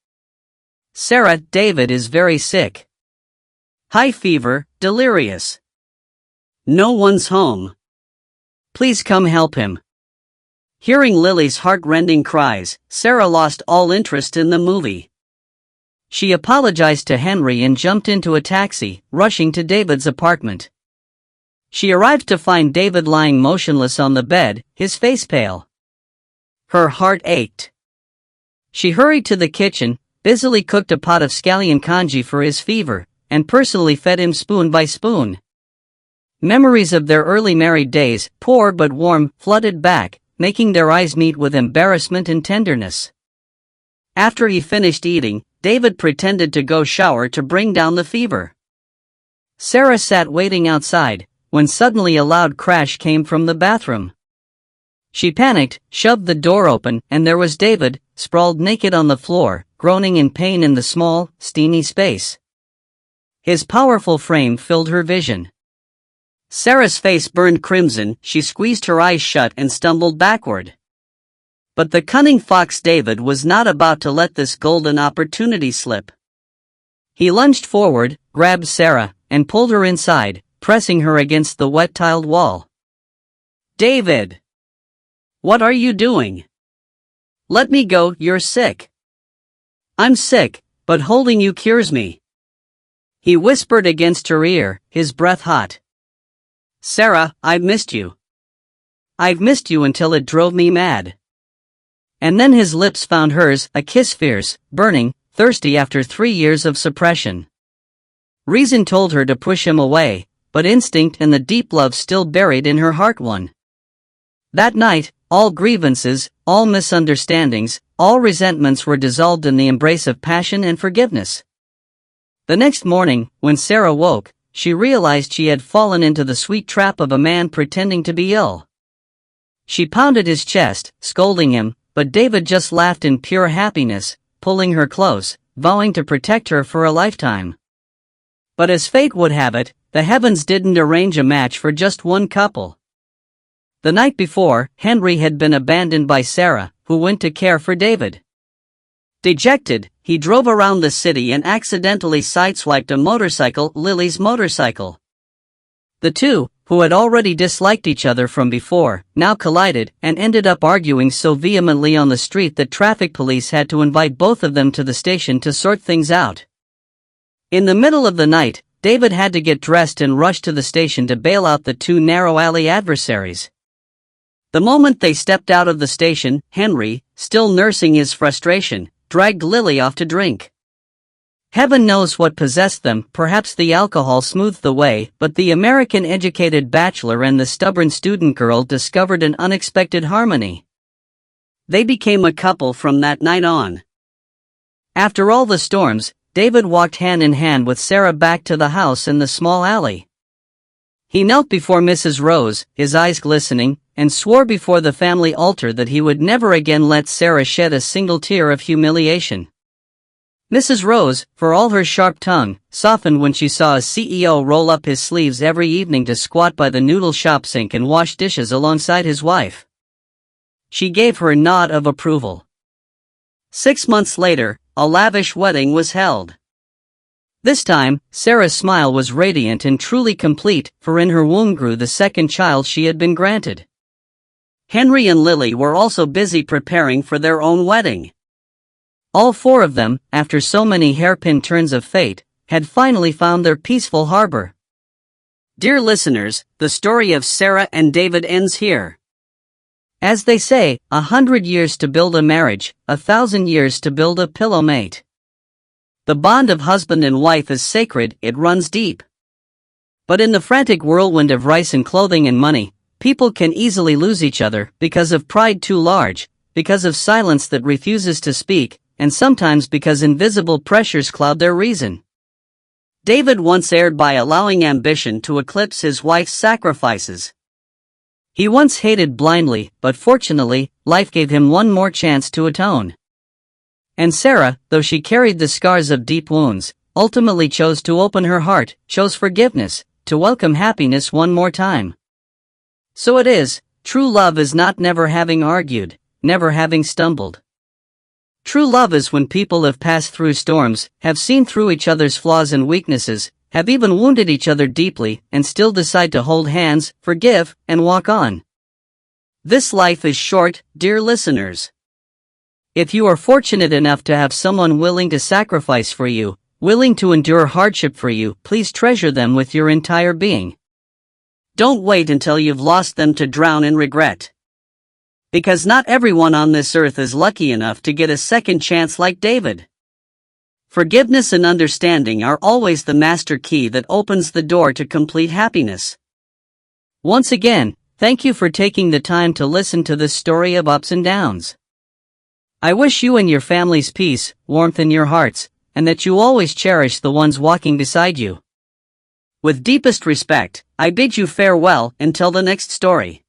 Sarah, David is very sick. High fever, delirious. No one's home. Please come help him. Hearing Lily's heart-rending cries, Sarah lost all interest in the movie. She apologized to Henry and jumped into a taxi, rushing to David's apartment. She arrived to find David lying motionless on the bed, his face pale. Her heart ached. She hurried to the kitchen, busily cooked a pot of scallion congee for his fever, and personally fed him spoon by spoon. Memories of their early married days, poor but warm, flooded back, making their eyes meet with embarrassment and tenderness. After he finished eating, David pretended to go shower to bring down the fever. Sarah sat waiting outside, when suddenly a loud crash came from the bathroom. She panicked, shoved the door open, and there was David, sprawled naked on the floor, groaning in pain in the small, steamy space. His powerful frame filled her vision. Sarah's face burned crimson, she squeezed her eyes shut and stumbled backward. But the cunning fox David was not about to let this golden opportunity slip. He lunged forward, grabbed Sarah, and pulled her inside, pressing her against the wet-tiled wall. David! What are you doing? Let me go, you're sick. I'm sick, but holding you cures me. He whispered against her ear, his breath hot. Sarah, I've missed you. I've missed you until it drove me mad. And then his lips found hers, a kiss fierce, burning, thirsty after 3 years of suppression. Reason told her to push him away, but instinct and the deep love still buried in her heart won. That night, all grievances, all misunderstandings, all resentments were dissolved in the embrace of passion and forgiveness. The next morning, when Sarah woke, she realized she had fallen into the sweet trap of a man pretending to be ill. She pounded his chest, scolding him, but David just laughed in pure happiness, pulling her close, vowing to protect her for a lifetime. But as fate would have it, the heavens didn't arrange a match for just one couple. The night before, Henry had been abandoned by Sarah, who went to care for David. Dejected, he drove around the city and accidentally sideswiped a motorcycle, Lily's motorcycle. The two, who had already disliked each other from before, now collided and ended up arguing so vehemently on the street that traffic police had to invite both of them to the station to sort things out. In the middle of the night, David had to get dressed and rush to the station to bail out the two narrow alley adversaries. The moment they stepped out of the station, Henry, still nursing his frustration, dragged Lily off to drink. Heaven knows what possessed them, perhaps the alcohol smoothed the way, but the American-educated bachelor and the stubborn student girl discovered an unexpected harmony. They became a couple from that night on. After all the storms, David walked hand in hand with Sarah back to the house in the small alley. He knelt before Mrs. Rose, his eyes glistening, and swore before the family altar that he would never again let Sarah shed a single tear of humiliation. Mrs. Rose, for all her sharp tongue, softened when she saw a CEO roll up his sleeves every evening to squat by the noodle shop sink and wash dishes alongside his wife. She gave her a nod of approval. 6 months later, a lavish wedding was held. This time, Sarah's smile was radiant and truly complete, for in her womb grew the second child she had been granted. Henry and Lily were also busy preparing for their own wedding. All four of them, after so many hairpin turns of fate, had finally found their peaceful harbor. Dear listeners, the story of Sarah and David ends here. As they say, 100 years to build a marriage, 1,000 years to build a pillow mate. The bond of husband and wife is sacred, it runs deep. But in the frantic whirlwind of rice and clothing and money, people can easily lose each other because of pride too large, because of silence that refuses to speak, and sometimes because invisible pressures cloud their reason. David once erred by allowing ambition to eclipse his wife's sacrifices. He once hated blindly, but fortunately, life gave him one more chance to atone. And Sarah, though she carried the scars of deep wounds, ultimately chose to open her heart, chose forgiveness, to welcome happiness one more time. So it is, true love is not never having argued, never having stumbled. True love is when people have passed through storms, have seen through each other's flaws and weaknesses, have even wounded each other deeply, and still decide to hold hands, forgive, and walk on. This life is short, dear listeners. If you are fortunate enough to have someone willing to sacrifice for you, willing to endure hardship for you, please treasure them with your entire being. Don't wait until you've lost them to drown in regret. Because not everyone on this earth is lucky enough to get a second chance like David. Forgiveness and understanding are always the master key that opens the door to complete happiness. Once again, thank you for taking the time to listen to this story of ups and downs. I wish you and your families peace, warmth in your hearts, and that you always cherish the ones walking beside you. With deepest respect, I bid you farewell until the next story.